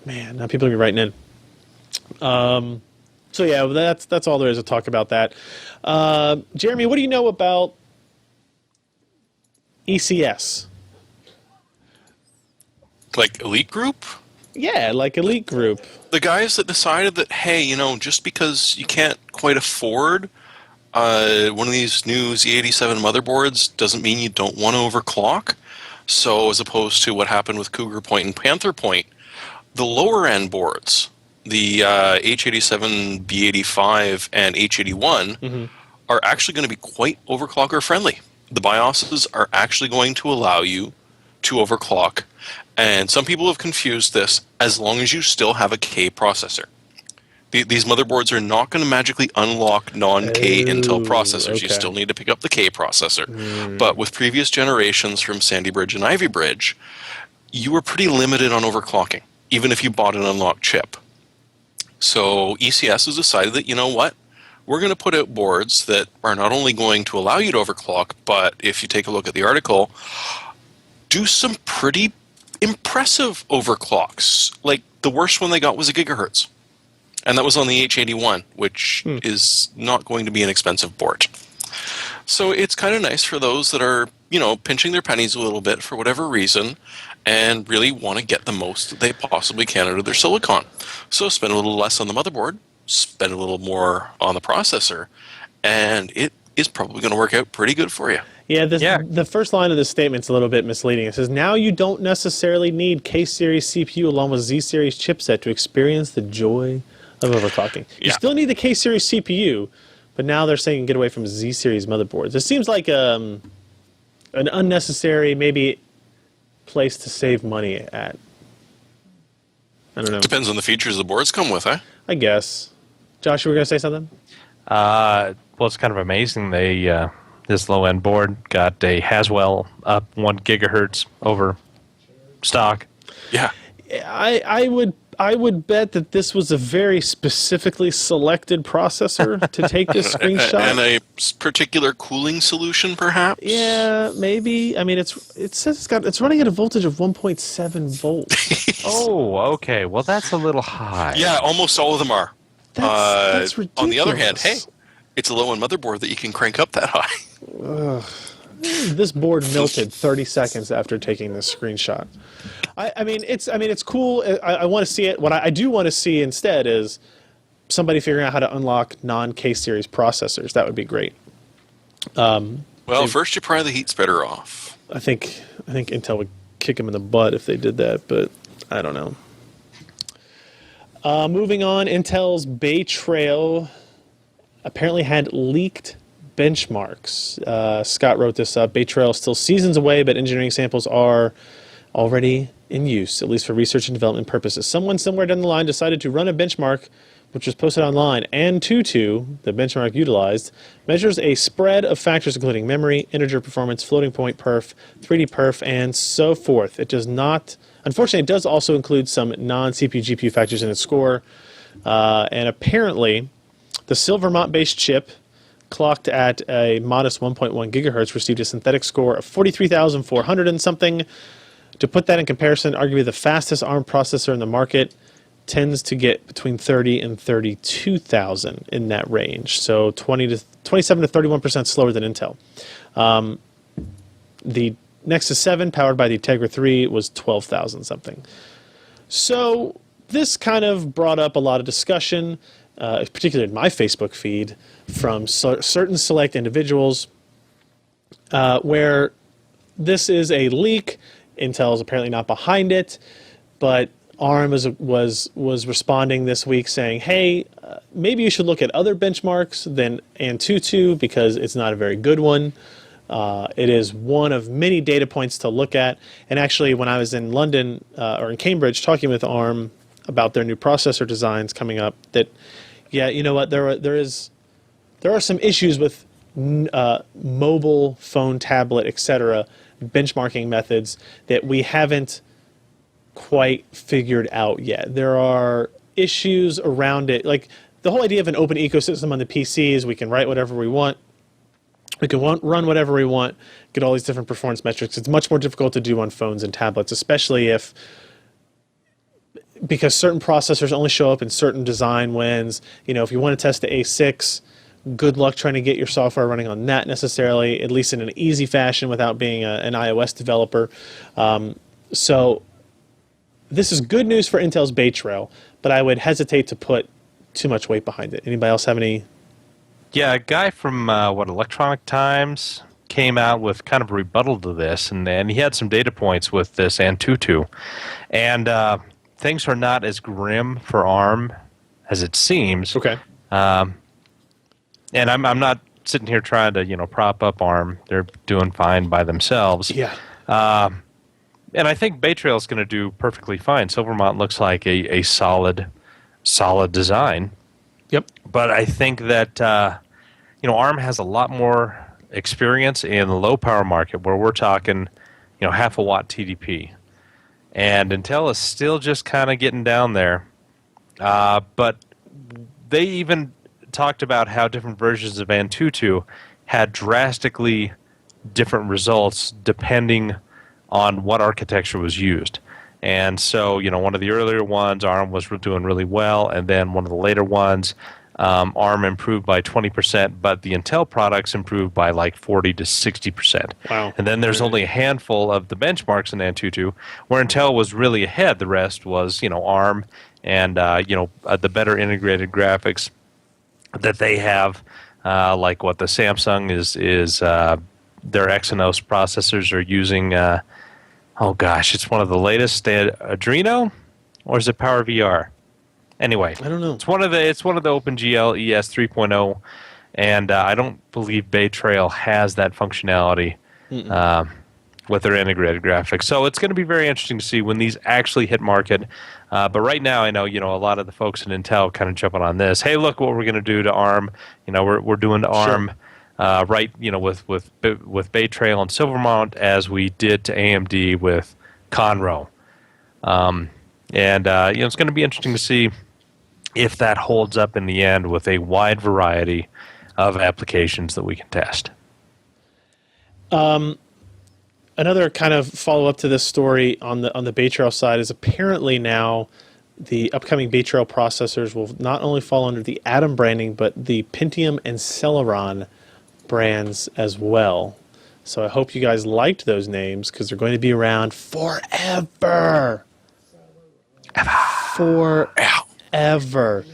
Man, now people are going to be writing in. So yeah, that's all there is to talk about that. Jeremy, what do you know about ECS? Like Elite Group? Yeah, like Elite Group. The guys that decided that, hey, just because you can't quite afford one of these new Z87 motherboards doesn't mean you don't want to overclock. So as opposed to what happened with Cougar Point and Panther Point, the lower end boards, the H87, B85, and H81 are actually going to be quite overclocker friendly. The BIOSes are actually going to allow you to overclock, and some people have confused this as long as you still have a K processor. These motherboards are not going to magically unlock non-K Intel processors. Okay. You still need to pick up the K processor. But with previous generations from Sandy Bridge and Ivy Bridge, you were pretty limited on overclocking, even if you bought an unlocked chip. So ECS has decided that, you know what? We're going to put out boards that are not only going to allow you to overclock, but if you take a look at the article, do some pretty impressive overclocks. Like, the worst one they got was a gigahertz. And that was on the H81, which is not going to be an expensive board. So it's kind of nice for those that are, pinching their pennies a little bit for whatever reason and really want to get the most that they possibly can out of their silicon. So spend a little less on the motherboard, spend a little more on the processor, and it is probably going to work out pretty good for you. Yeah, the first line of this statement's a little bit misleading. It says, now you don't necessarily need K-Series CPU along with Z-Series chipset to experience the joy of overclocking. You still need the K-Series CPU, but now they're saying get away from Z-Series motherboards. It seems like an unnecessary, maybe, place to save money at. I don't know. Depends on the features the boards come with, I guess. Josh, you were going to say something? Well, it's kind of amazing. They this low-end board got a Haswell up 1 gigahertz over stock. Yeah. I would bet that this was a very specifically selected processor to take this screenshot. And a particular cooling solution, perhaps? Yeah, maybe. I mean, it says it's running at a voltage of 1.7 volts. Oh, okay. Well, that's a little high. Yeah, almost all of them are. That's ridiculous. On the other hand, hey, it's a low-end motherboard that you can crank up that high. This board melted 30 seconds after taking this screenshot. I mean, it's cool. I want to see it. What I do want to see instead is somebody figuring out how to unlock non-K series processors. That would be great. Well, first you pry the heat spreader off. I think Intel would kick them in the butt if they did that, but I don't know. Moving on, Intel's BayTrail apparently had leaked benchmarks. Scott wrote this up. BayTrail is still seasons away, but engineering samples are already in use, at least for research and development purposes. Someone somewhere down the line decided to run a benchmark, which was posted online, and Tutu, the benchmark utilized, measures a spread of factors including memory, integer performance, floating point perf, 3D perf, and so forth. It does not, unfortunately, it does also include some non-CPU GPU factors in its score, and apparently the Silvermont-based chip clocked at a modest 1.1 gigahertz received a synthetic score of 43,400 and something. To put that in comparison, arguably the fastest ARM processor in the market tends to get between 30 and 32,000 in that range. So 27 to 31% slower than Intel. The Nexus 7, powered by the Tegra 3, was 12,000 something. So this kind of brought up a lot of discussion, particularly in my Facebook feed, from certain select individuals, where this is a leak. Intel is apparently not behind it, but ARM was responding this week saying, hey, maybe you should look at other benchmarks than Antutu because it's not a very good one. It is one of many data points to look at. And actually, when I was in London or in Cambridge talking with ARM about their new processor designs coming up, that, yeah, you know what, there are some issues with mobile, phone, tablet, etc., benchmarking methods that we haven't quite figured out yet. There are issues around it. Like the whole idea of an open ecosystem on the PC is we can write whatever we want. We can run whatever we want, get all these different performance metrics. It's much more difficult to do on phones and tablets, especially because certain processors only show up in certain design wins. You know, if you want to test the A6, good luck trying to get your software running on that necessarily, at least in an easy fashion without being an iOS developer. So this is good news for Intel's BayTrail, but I would hesitate to put too much weight behind it. Anybody else have any? Yeah, a guy from Electronic Times came out with kind of a rebuttal to this, and he had some data points with this Antutu, and things are not as grim for ARM as it seems. Okay. And I'm not sitting here trying to prop up ARM. They're doing fine by themselves. Yeah. And I think BayTrail is going to do perfectly fine. Silvermont looks like a solid design. Yep. But I think that ARM has a lot more experience in the low power market, where we're talking half a watt TDP, and Intel is still just kind of getting down there. But they even talked about how different versions of Antutu had drastically different results depending on what architecture was used. And so, one of the earlier ones, ARM was doing really well, and then one of the later ones, ARM improved by 20%, but the Intel products improved by like 40 to 60%. Wow. And then there's only a handful of the benchmarks in Antutu where Intel was really ahead. The rest was, ARM and, the better integrated graphics that they have, like what the Samsung is their Exynos processors are using. It's one of the latest Adreno, or is it Power VR? Anyway, I don't know. It's one of the OpenGL ES 3.0, and I don't believe BayTrail has that functionality with their integrated graphics. So it's going to be very interesting to see when these actually hit market. But right now, I know a lot of the folks in Intel kind of jumping on this. Hey, look what we're going to do to ARM. We're doing to ARM. Sure. With BayTrail and Silvermont as we did to AMD with Conroe. It's going to be interesting to see if that holds up in the end with a wide variety of applications that we can test. Another kind of follow-up to this story on the BayTrail side is apparently now the upcoming BayTrail processors will not only fall under the Atom branding, but the Pentium and Celeron brands as well. So I hope you guys liked those names because they're going to be around forever. Forever.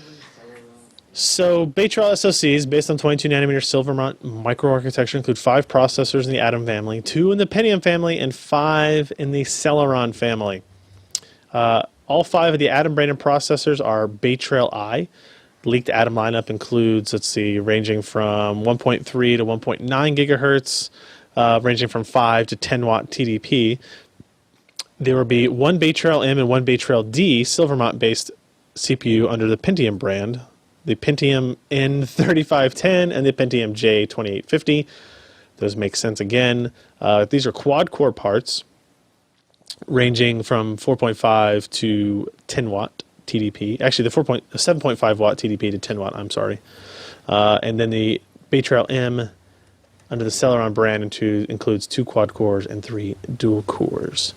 So BayTrail SoCs based on 22 nanometer Silvermont microarchitecture include 5 processors in the Atom family, 2 in the Pentium family, and 5 in the Celeron family. All 5 of the Atom branded processors are BayTrail I. Leaked Atom lineup includes, ranging from 1.3 to 1.9 gigahertz, ranging from 5 to 10 watt TDP. There will be 1 BayTrail M and 1 BayTrail D Silvermont-based CPU under the Pentium brand, the Pentium N3510 and the Pentium J2850. Those make sense again. These are quad-core parts, ranging from 4.5 to 10 watt TDP. Actually, the 7.5 watt TDP to 10 watt, I'm sorry. And then the BayTrail M under the Celeron brand includes 2 quad cores and 3 dual cores.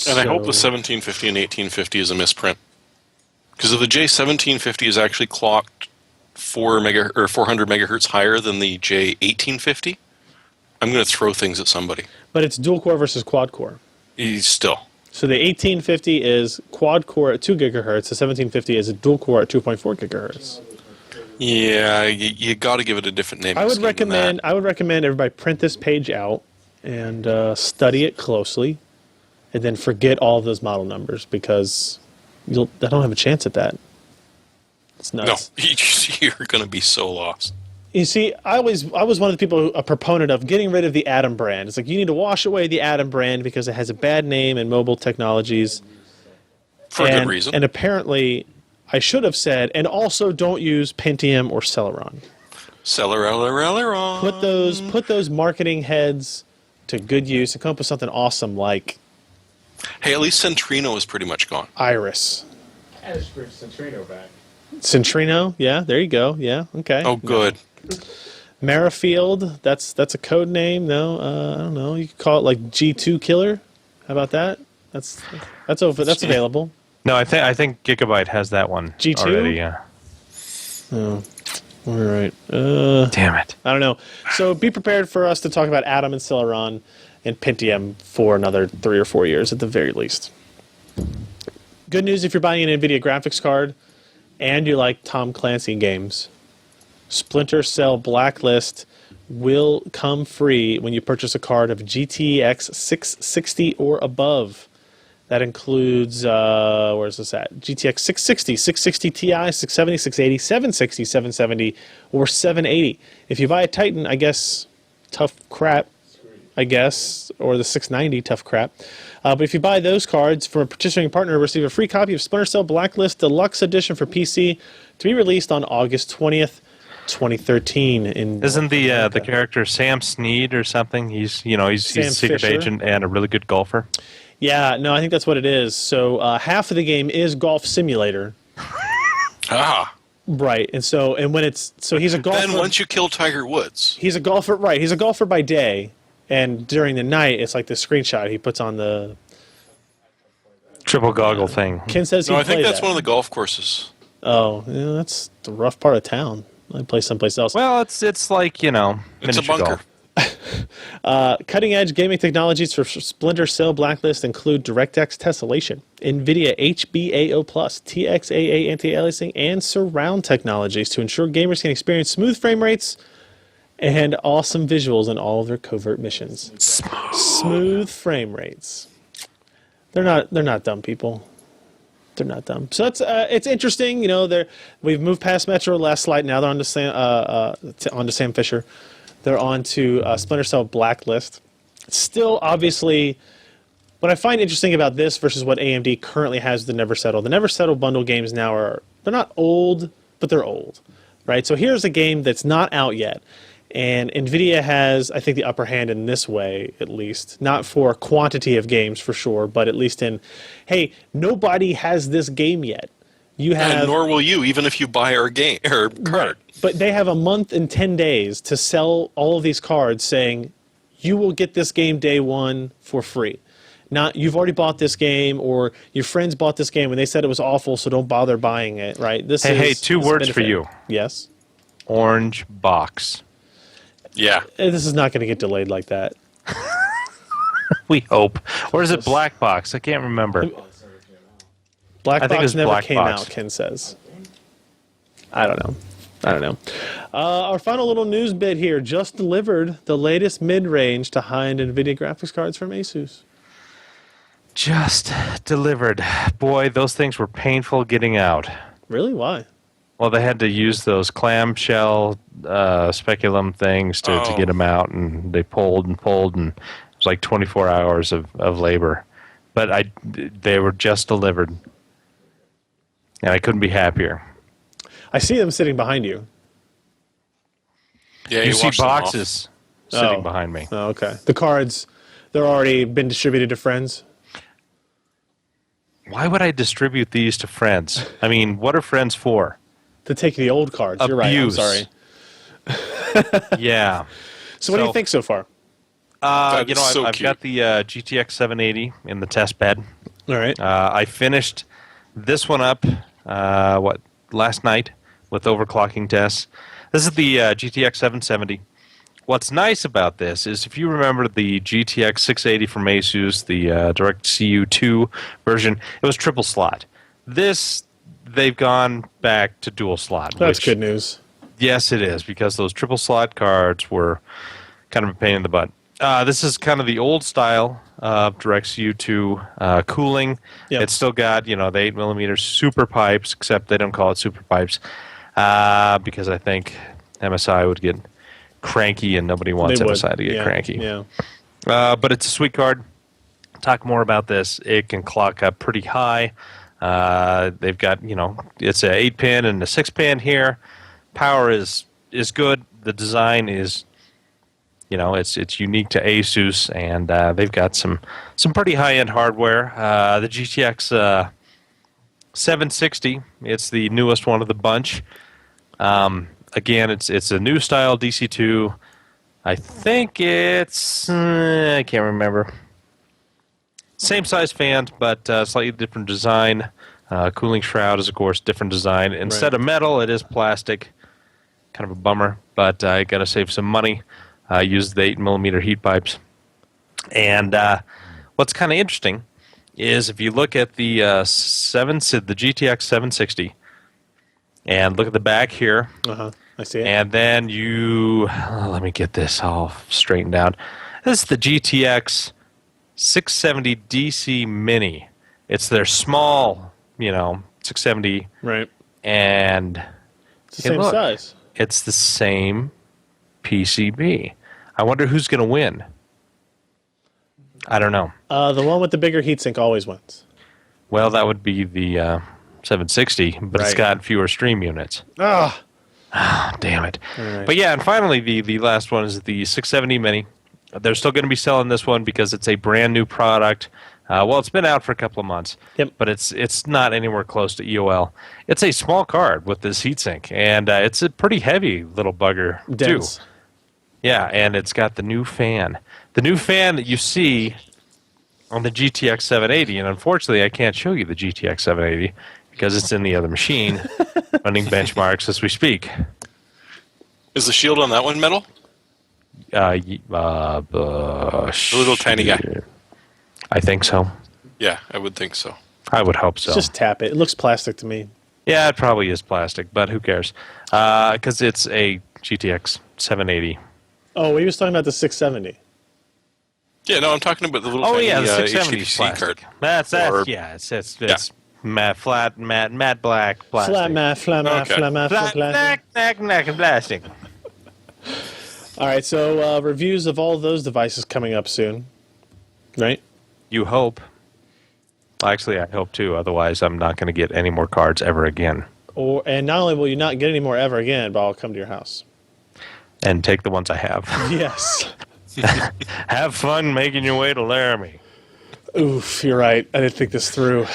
And I hope the 1750 and 1850 is a misprint. Because if the J1750 is actually clocked 400 megahertz higher than the J1850, I'm going to throw things at somebody. But it's dual core versus quad core. Still. So the 1850 is quad core at 2 gigahertz. The 1750 is a dual core at 2.4 gigahertz. Yeah, you got to give it a different name. I would recommend everybody print this page out and study it closely, and then forget all of those model numbers because I don't have a chance at that. It's nuts. No, you're going to be so lost. You see, I was one of the people, a proponent of getting rid of the Atom brand. It's like you need to wash away the Atom brand because it has a bad name in mobile technologies. For a good reason. And apparently, I should have said, and also don't use Pentium or Celeron. Celeron. Put those marketing heads to good use and come up with something awesome like Hey, at least Centrino is pretty much gone. Iris. I just bring Centrino back. Centrino, yeah, there you go. Yeah, okay. Oh, good. Merrifield, that's a code name. No, I don't know. You could call it like G2 Killer. How about that? That's available. No, I think Gigabyte has that one G2? already. Yeah. Oh, all right. Damn it. I don't know. So be prepared for us to talk about Atom and Celeron and Pentium for another 3 or 4 years at the very least. Good news if you're buying an NVIDIA graphics card and you like Tom Clancy games. Splinter Cell Blacklist will come free when you purchase a card of GTX 660 or above. That includes, where's this at? GTX 660, 660 Ti, 670, 680, 760, 770, or 780. If you buy a Titan, I guess, tough crap, I guess, or the 690, tough crap. But if you buy those cards from a participating partner, receive a free copy of Splinter Cell Blacklist Deluxe Edition for PC to be released on August 20th, 2013. Isn't the character Sam Snead or something? He's a secret Fisher. agent and a really good golfer. Yeah, no, I think that's what it is. So half of the game is Golf Simulator. Ah. Right, and he's a golfer. Then once you kill Tiger Woods. He's a golfer, right? He's a golfer by day, and during the night, it's like the screenshot he puts on the Triple goggle thing. Ken says he No, I think played that's that. one of the golf courses. Oh, yeah, that's the rough part of town. I play someplace else. Well, it's like, It's a miniature bunker. golf. Cutting-edge gaming technologies for Splinter Cell Blacklist include DirectX tessellation, NVIDIA HBAO+, TXAA anti-aliasing, and surround technologies to ensure gamers can experience smooth frame rates and awesome visuals in all of their covert missions. Smooth frame rates. They're not dumb people. They're not dumb. So it's interesting. We've moved past Metro last slide. Now they're on to Sam Fisher. They're on to Splinter Cell Blacklist. Still, obviously, what I find interesting about this versus what AMD currently has the Never Settle. The Never Settle bundle games now they're not old, but they're old, right? So here's a game that's not out yet. And NVIDIA has, I think, the upper hand in this way, at least. Not for quantity of games, for sure, but at least in, hey, nobody has this game yet. You have, And nor will you, even if you buy our game or card. Right. But they have a month and 10 days to sell all of these cards saying, you will get this game day one for free. Not, you've already bought this game, or your friends bought this game and they said it was awful, so don't bother buying it, right? Hey, 2 words for you. Yes? Orange box. Yeah. This is not going to get delayed like that. We hope. Or is it black box? I can't remember. Black I think Box it's never Black came Box. out, Ken says. I don't know. Our final little news bit here. Just delivered the latest mid-range to high-end NVIDIA graphics cards from ASUS. Just delivered. Boy, those things were painful getting out. Really? Why? Well, they had to use those clamshell speculum things to get them out, and they pulled, and it was like 24 hours of labor. But they were just delivered, and I couldn't be happier. I see them sitting behind you. Yeah, You see wash them off. boxes sitting Oh. behind me. Oh, okay. The cards, they're already been distributed to friends. Why would I distribute these to friends? I mean, what are friends for? To take the old cards. You're right. I'm Abuse. sorry. Yeah. So what do you So- think so far? That is so I've cute. got the GTX 780 in the test bed. All right. I finished this one up, last night with overclocking tests. This is the GTX 770. What's nice about this is if you remember the GTX 680 from ASUS, the DirectCU2 version, it was triple slot. This, they've gone back to dual slot. That's which- good news. Yes, it is, because those triple slot cards were kind of a pain in the butt. This is kind of the old style. Directs you to cooling. Yep. It's still got the 8mm super pipes, except they don't call it super pipes because I think MSI would get cranky, and nobody wants They would. MSI to get Yeah, cranky. Yeah. But it's a sweet card. Talk more about this. It can clock up pretty high. They've got it's a 8-pin and a 6-pin here. Power is good. The design is it's unique to ASUS, and they've got some pretty high-end hardware. The GTX 760, it's the newest one of the bunch. Again, it's a new style DC2. I think it's I can't remember. Same size fans, but slightly different design. Cooling shroud is, of course, different design. Instead of metal, it is plastic. Kind of a bummer, but I got to save some money. Use the 8mm heat pipes. And what's kind of interesting is if you look at the GTX 760 and look at the back here, I see it. and then let me get this all straightened out. This is the GTX 670 DC Mini. It's their small, 670, Right. and It's the same size. it's the same PCB. I wonder who's going to win. I don't know. The one with the bigger heatsink always wins. Well, that would be the 760, but it's Right. got fewer stream units. Ah. Damn it. Right. But yeah, and finally, the last one is the 670 Mini. They're still going to be selling this one because it's a brand new product. It's been out for a couple of months, Yep. but it's not anywhere close to EOL. It's a small card with this heatsink, and it's a pretty heavy little bugger, Dense. too. Yeah, and it's got the new fan. The new fan that you see on the GTX 780, and unfortunately I can't show you the GTX 780 because it's in the other machine running benchmarks as we speak. Is the shield on that one metal? The little tiny guy. I think so. Yeah, I would think so. I would hope so. Just tap it. It looks plastic to me. Yeah, it probably is plastic, but who cares? Because it's a GTX 780. Oh, he was talking about the 670. Yeah, no, I'm talking about the little Oh tiny yeah, the 670 HDPC plastic. card. That's Or- yeah. It's matte black plastic. Flat matte, Okay. Flat plastic. All right, so reviews of all those devices coming up soon, right? You hope. Well, actually, I hope too. Otherwise, I'm not going to get any more cards ever again. And not only will you not get any more ever again, but I'll come to your house. And take the ones I have. Yes. Have fun making your way to Laramie. Oof, you're right. I didn't think this through.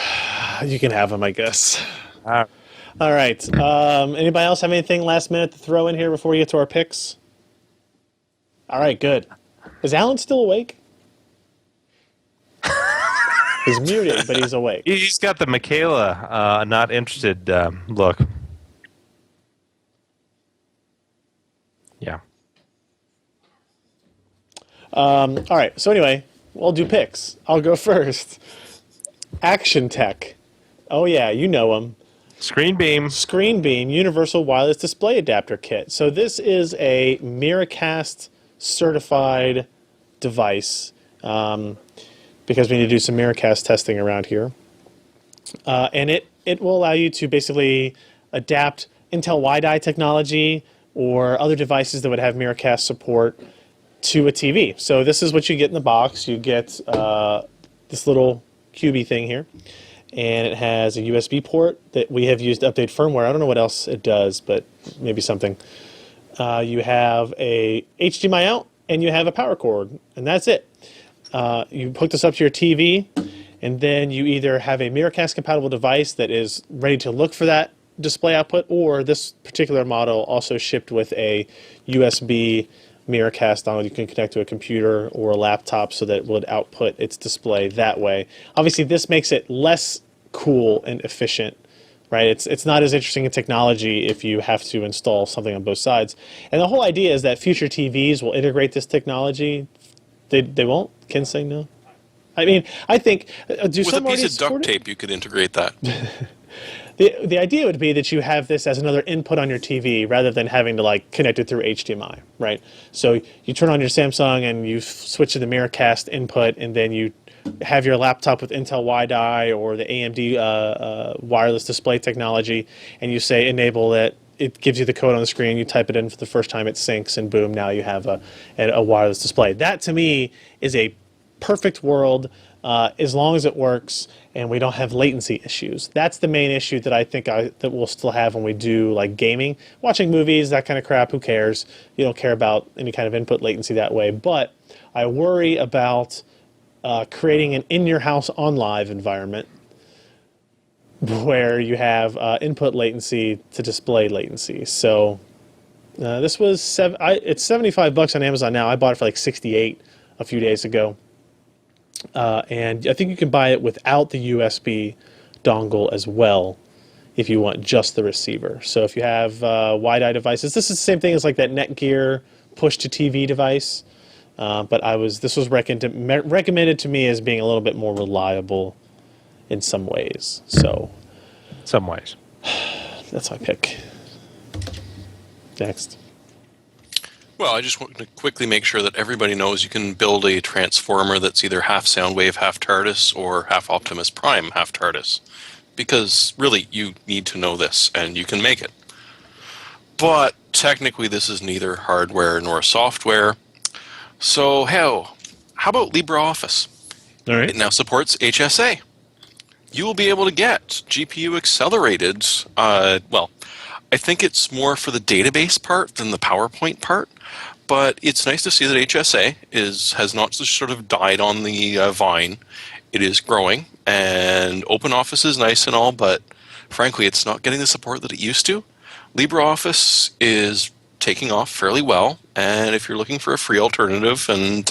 You can have them, I guess. All right. Anybody else have anything last minute to throw in here before we get to our picks? All right, good. Is Allyn still awake? He's muted, but he's awake. He's got the Michaela not interested look. Yeah. All right. So anyway, we'll do picks. I'll go first. Actiontec. Oh yeah, you know him. ScreenBeam. ScreenBeam Universal Wireless Display Adapter Kit. So this is a Miracast certified device because we need to do some Miracast testing around here. And it will allow you to basically adapt Intel WiDi technology or other devices that would have Miracast support to a TV. So this is what you get in the box. You get this little cubey thing here, and it has a USB port that we have used to update firmware. I don't know what else it does, but maybe something. You have a HDMI out, and you have a power cord, and that's it. You hook this up to your TV, and then you either have a Miracast compatible device that is ready to look for that display output, or this particular model also shipped with a USB Miracast dongle you can connect to a computer or a laptop so that it would output its display that way. Obviously, this makes it less cool and efficient, right? It's not as interesting in technology if you have to install something on both sides. And the whole idea is that future TVs will integrate this technology. They won't? Ken saying no? I mean, I think... With a piece of duct tape, you could integrate that. The idea would be that you have this as another input on your TV rather than having to like connect it through HDMI, right? So you turn on your Samsung and you switch to the Miracast input, and then you have your laptop with Intel Wi-Di or the AMD wireless display technology, and you say enable it. It gives you the code on the screen. You type it in for the first time, it syncs, and boom, now you have a wireless display. That to me is a perfect world as long as it works and we don't have latency issues. That's the main issue that I think that we'll still have when we do like gaming, watching movies, that kind of crap. Who cares? You don't care about any kind of input latency that way. But I worry about creating an in-your-house on-live environment where you have input latency to display latency. So this was it's $75 on Amazon now. I bought it for like $68 a few days ago, and I think you can buy it without the USB dongle as well if you want just the receiver. So if you have Wi-Fi devices, this is the same thing as like that Netgear push to TV device. But this was recommended to me as being a little bit more reliable in some ways. So, Some ways. that's my pick. Next. Well, I just want to quickly make sure that everybody knows you can build a transformer that's either half Soundwave, half TARDIS, or half Optimus Prime, half TARDIS. Because, really, you need to know this, and you can make it. But, technically, this is neither hardware nor software. So, how about LibreOffice? All right. It now supports HSA. You will be able to get GPU accelerated. Well, I think it's more for the database part than the PowerPoint part. But it's nice to see that HSA has not just sort of died on the vine. It is growing, and OpenOffice is nice and all, but frankly, it's not getting the support that it used to. LibreOffice is taking off fairly well, and if you're looking for a free alternative and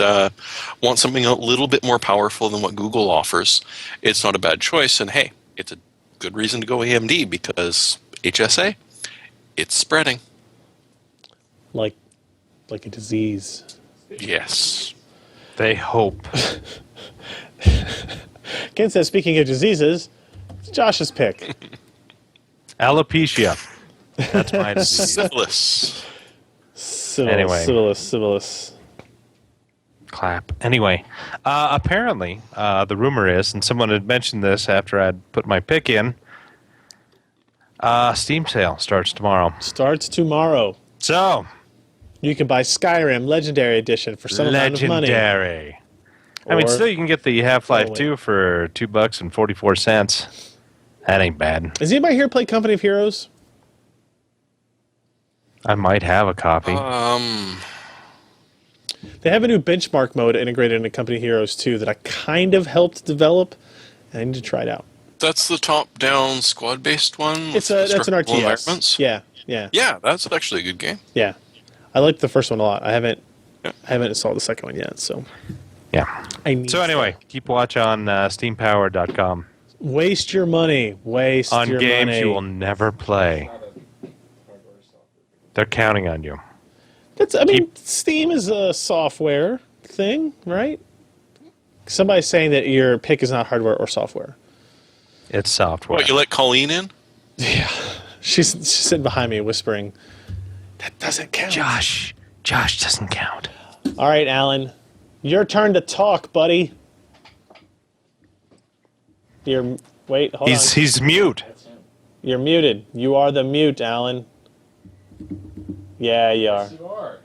want something a little bit more powerful than what Google offers, it's not a bad choice. And hey, it's a good reason to go AMD because HSA, it's spreading. Like a disease. Yes. They hope. Ken says, speaking of diseases, it's Josh's pick. Alopecia. That's my disease. Syphilis. Syphilis. Clap. Anyway, apparently, the rumor is, and someone had mentioned this after I'd put my pick in, Steam sale starts tomorrow. Starts tomorrow. So, You can buy Skyrim Legendary Edition for some amount of money. legendary. I mean, Or- still you can get the Half-Life Oh, wait. 2 for $2.44. That ain't bad. Has anybody here played Company of Heroes? I might have a copy. They have a new benchmark mode integrated into Company of Heroes 2 that I kind of helped develop, and I need to try it out. That's the top-down squad-based one? That's with an destructible RTS. environments? Yeah. Yeah, that's actually a good game. Yeah. I liked the first one a lot. I haven't Yeah. installed the second one yet, so Yeah. I need So anyway, keep watch on steampower.com. waste your money. Waste On your games money. you will never play. They're counting on you. Steam is a software thing, right? Somebody's saying that your pick is not hardware or software. It's software. What, you let Colleen in? She's sitting behind me whispering, "That doesn't count." Josh doesn't count. All right, Alan, your turn to talk, buddy. Hold on. He's mute. You're muted. You are the mute, Alan. Yeah, you are. Yes, you are.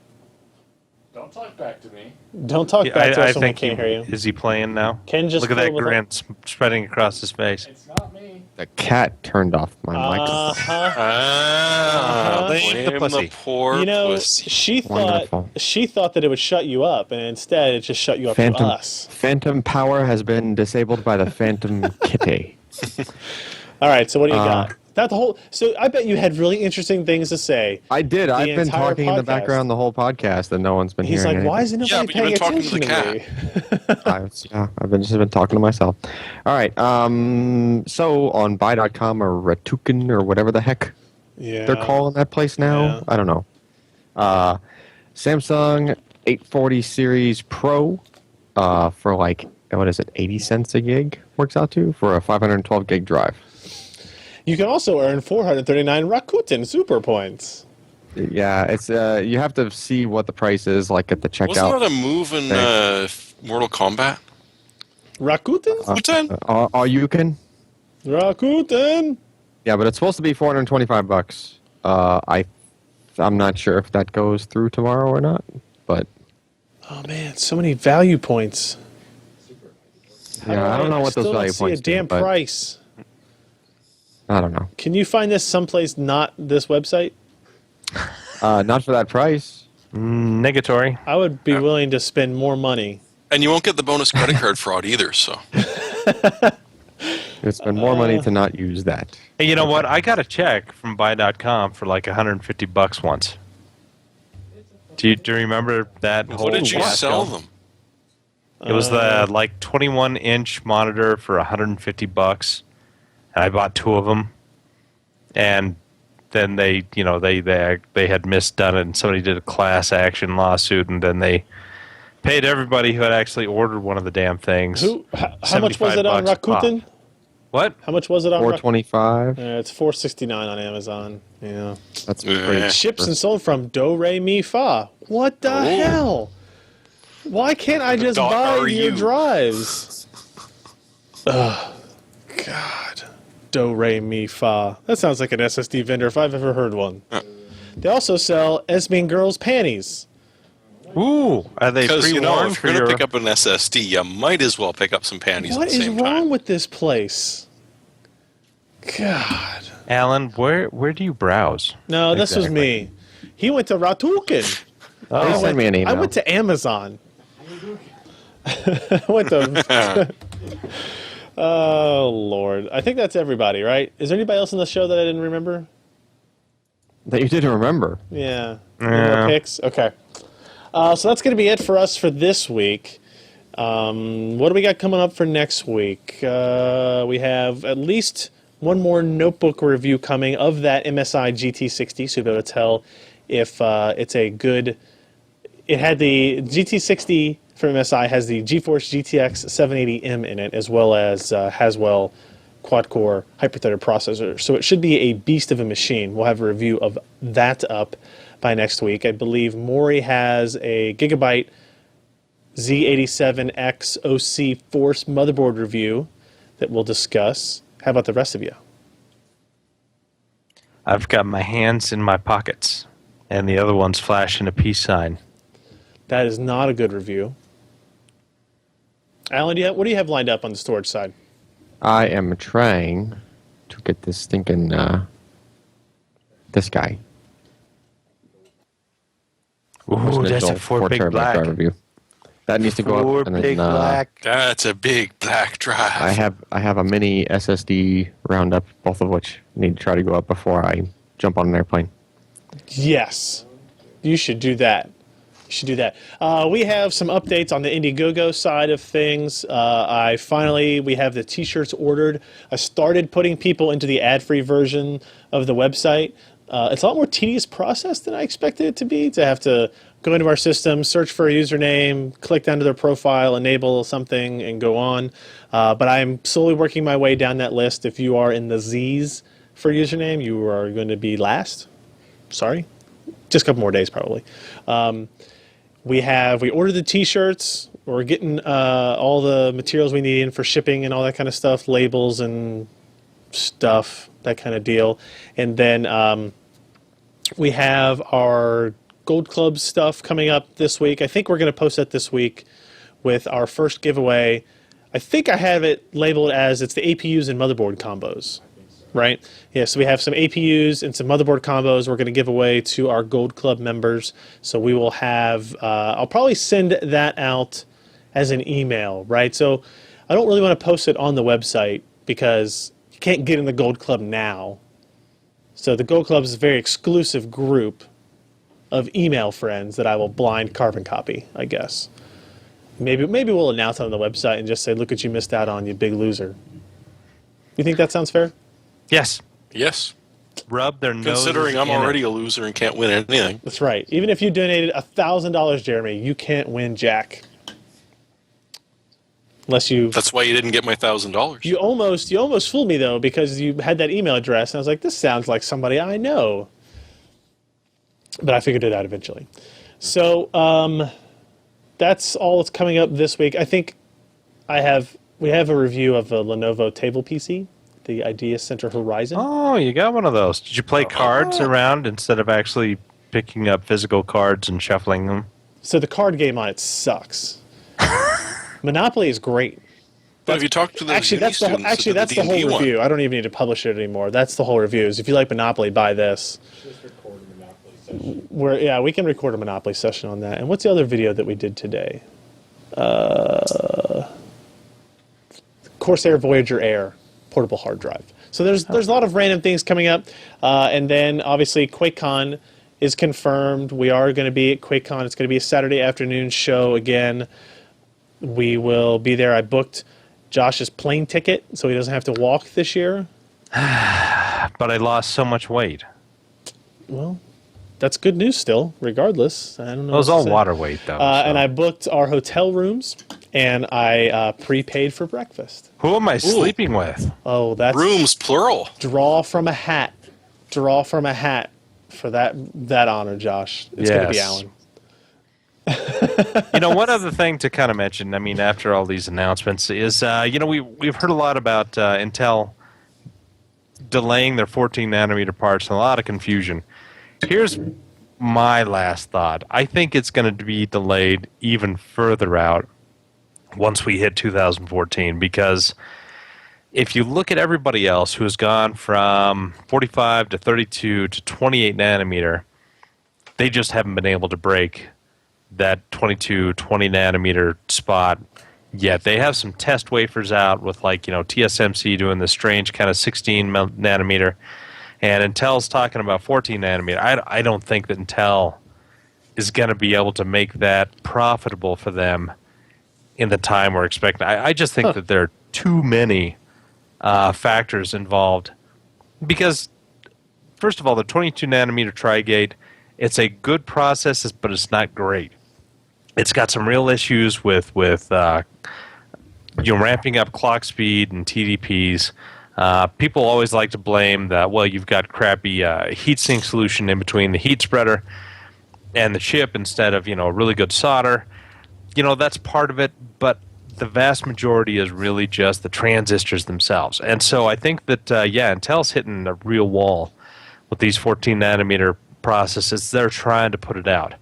Don't talk back to me. Don't talk back to I us when we think can't hear you. Is he playing now? Ken just Look at that filled with grin spreading across his face. It's not me. The cat turned off my microphone. Blame the Blame pussy. the poor You know, pussy. she Wonderful. thought that it would shut you up, and instead it just shut you up to us. Phantom power has been disabled by the Phantom Kitty. All right, so what do you got? So I bet you had really interesting things to say. I did. I've been entire talking in the podcast. background the whole podcast, and no one's been He's like, hearing why anything. isn't Yeah, nobody but you've paying been talking to attention the to me? I've just been talking to myself. All right. So on buy.com or Ratukin or whatever the heck Yeah. they're calling that place now. Yeah. I don't know. Samsung 840 series Pro for like, what is it, 80 cents a gig works out to for a 512 gig drive. You can also earn 439 Rakuten Super Points. Yeah, it's you have to see what the price is like at the checkout. Wasn't that a move in Mortal Kombat? Rakuten? All you can. Rakuten! Yeah, but it's supposed to be $425. I'm not sure if that goes through tomorrow or not, but Oh man, so many value points. yeah, I don't know what those still value don't see points a damn do, but price. I don't know. Can you find this someplace not this website? Not for that price. Negatory. I would be willing to spend more money. And you won't get the bonus credit card fraud either, so. You'd spend more money to not use that. Hey, you know what? I got a check from buy.com for like $150 once. Do you remember that whole What did you fiasco? sell them? It was the like 21-inch monitor for $150, and I bought 2 of them. And then they had misdone it, and somebody did a class action lawsuit, and then they paid everybody who had actually ordered one of the damn things. How much was it on $75 Rakuten? pop. What? How much was it on Rakuten? $425. It's $469 on Amazon. Yeah. That's Yeah. pretty. Ships and sold from Do Re Mi Fa. What the hell? Why can't I just buy .ru. your drives? Ugh. God. Do Re Mi Fa. That sounds like an SSD vendor if I've ever heard one. They also sell Esmeen Girls panties. Ooh, are they Because, pre-warned if for you're going to your... pick up an SSD, you might as well pick up some panties What at the is same wrong time. with this place? God. Alan, where do you browse? No, this was Exactly. me. He went to Ratuken. They send me an email. I went to Amazon. I went to. Oh Lord! I think that's everybody, right? Is there anybody else on the show that I didn't remember? That you didn't remember. Yeah. Any Yeah. more picks? Okay. So that's going to be it for us for this week. What do we got coming up for next week? We have at least one more notebook review coming of that MSI GT60, so you'll be able to tell if it's a good... It had the GT60 from MSI has the GeForce GTX 780M in it, as well as Haswell quad-core hyper-threaded processor. So it should be a beast of a machine. We'll have a review of that up by next week. I believe Maury has a Gigabyte Z87 OC Force motherboard review that we'll discuss. How about the rest of you? I've got my hands in my pockets, and the other one's flashing a peace sign. That is not a good review. Alan, what do you have lined up on the storage side? I am trying to get this stinking this guy. Ooh, that's a 4 big terabyte black. drive review. That needs to go 4 up. And big then, black. That's a big black drive. I have a mini SSD roundup, both of which need to try to go up before I jump on an airplane. Yes. You should do that. You should do that. We have some updates on the Indiegogo side of things. We have the t-shirts ordered. I started putting people into the ad-free version of the website. It's a lot more tedious process than I expected it to be, to have to go into our system, search for a username, click down to their profile, enable something, and go on. But I'm slowly working my way down that list. If you are in the Z's for username, you are going to be last. Sorry. Just a couple more days, probably. We ordered the t-shirts. We're getting all the materials we need in for shipping and all that kind of stuff, labels and stuff, that kind of deal. And then we have our Gold Club stuff coming up this week. I think we're going to post that this week with our first giveaway. I think I have it labeled as it's the APUs and motherboard combos. Right? Yeah, so we have some APUs and some motherboard combos we're going to give away to our Gold Club members. So we will have, I'll probably send that out as an email, right? So I don't really want to post it on the website because you can't get in the Gold Club now. So the Gold Club is a very exclusive group of email friends that I will blind carbon copy, I guess. Maybe we'll announce it on the website and just say, look what you missed out on, you big loser. You think that sounds fair? Yes. Yes. Rub their nose. Considering I'm in already it. a loser and can't win anything. That's right. Even if you donated $1,000, Jeremy, you can't win jack. Unless you That's why you didn't get my $1,000. you almost fooled me though, because you had that email address and I was like, this sounds like somebody I know. But I figured it out eventually. So that's all that's coming up this week. I think we have a review of a Lenovo table PC, the Idea Center Horizon. Oh, you got one of those. Did you play cards around instead of actually picking up physical cards and shuffling them? So the card game on it sucks. Monopoly is great. But have you talked to the Actually, that's the whole D&D one? review. I don't even need to publish it anymore. That's the whole review. Is if you like Monopoly, buy this. Just record a Monopoly session. We can record a Monopoly session on that. And what's the other video that we did today? Corsair Voyager Air portable hard drive. So there's a lot of random things coming up, and then obviously QuakeCon is confirmed. We are going to be at QuakeCon. It's going to be a Saturday afternoon show again. We will be there. I booked Josh's plane ticket so he doesn't have to walk this year. But I lost so much weight. Well, that's good news still, regardless. I don't know. It was what to all say. water weight, though. And so. I booked our hotel rooms, and I prepaid for breakfast. Who am I sleeping with? Oh, that's Rooms, plural. draw from a hat. Draw from a hat for that honor, Josh. It's going to be Yes. Allyn. One other thing to kind of mention, I mean, after all these announcements, is, we've heard a lot about Intel delaying their 14-nanometer parts and a lot of confusion. Here's my last thought. I think it's going to be delayed even further out once we hit 2014, because if you look at everybody else who's gone from 45 to 32 to 28 nanometer, they just haven't been able to break that 20 nanometer spot yet. They have some test wafers out with TSMC doing the strange kind of 16 nanometer, and Intel's talking about 14 nanometer. I don't think that Intel is going to be able to make that profitable for them in the time we're expecting. I just think that there are too many factors involved, because first of all, the 22 nanometer Tri-Gate, it's a good process, but it's not great. It's got some real issues with ramping up clock speed and TDPs. People always like to blame that, well, you've got crappy heatsink solution in between the heat spreader and the chip instead of, a really good solder. That's part of it, but the vast majority is really just the transistors themselves. And so I think that, Intel's hitting a real wall with these 14-nanometer processes. They're trying to put it out.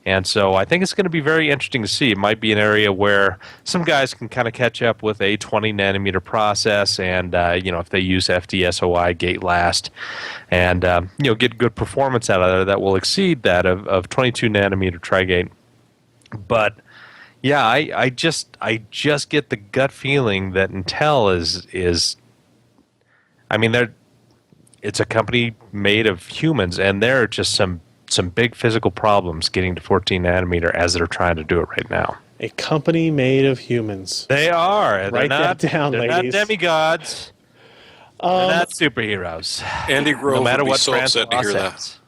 And so I think it's going to be very interesting to see. It might be an area where some guys can kind of catch up with a 20-nanometer process and, if they use FDSOI gate last and, get good performance out of there that will exceed that of 22-nanometer Tri-Gate. But, yeah, I just get the gut feeling that Intel is I mean, it's a company made of humans, and there are just some big physical problems getting to 14 nanometer as they're trying to do it right now. A company made of humans. They are. Write that down, they're ladies. not demigods. They're not superheroes. Andy Grove No matter would be what so upset to hear that. says.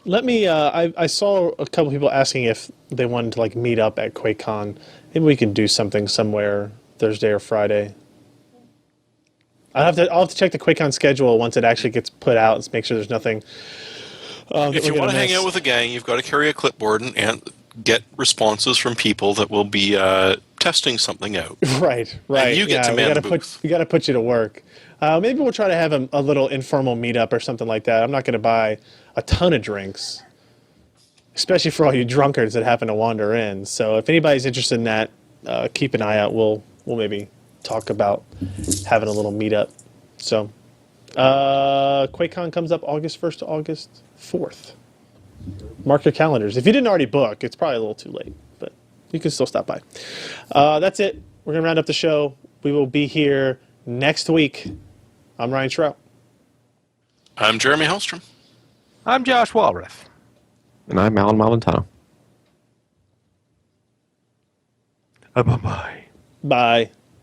Let me. I saw a couple people asking if they wanted to meet up at QuakeCon. Maybe we can do something somewhere Thursday or Friday. I'll have to check the QuakeCon schedule once it actually gets put out and make sure there's nothing. If you want to hang out with a gang, you've got to carry a clipboard and get responses from people that will be testing something out. Right. And you get to man the booth. We got to put you to work. Maybe we'll try to have a little informal meetup or something like that. I'm not going to buy a ton of drinks, especially for all you drunkards that happen to wander in. So if anybody's interested in that, keep an eye out. We'll maybe talk about having a little meetup. So QuakeCon comes up August 1st to August 4th. Mark your calendars. If you didn't already book, it's probably a little too late, but you can still stop by. That's it. We're going to round up the show. We will be here next week. I'm Ryan Shrout. I'm Jeremy Hellstrom. I'm Josh Walrath. And I'm Alan Malventano. Bye-bye. Bye.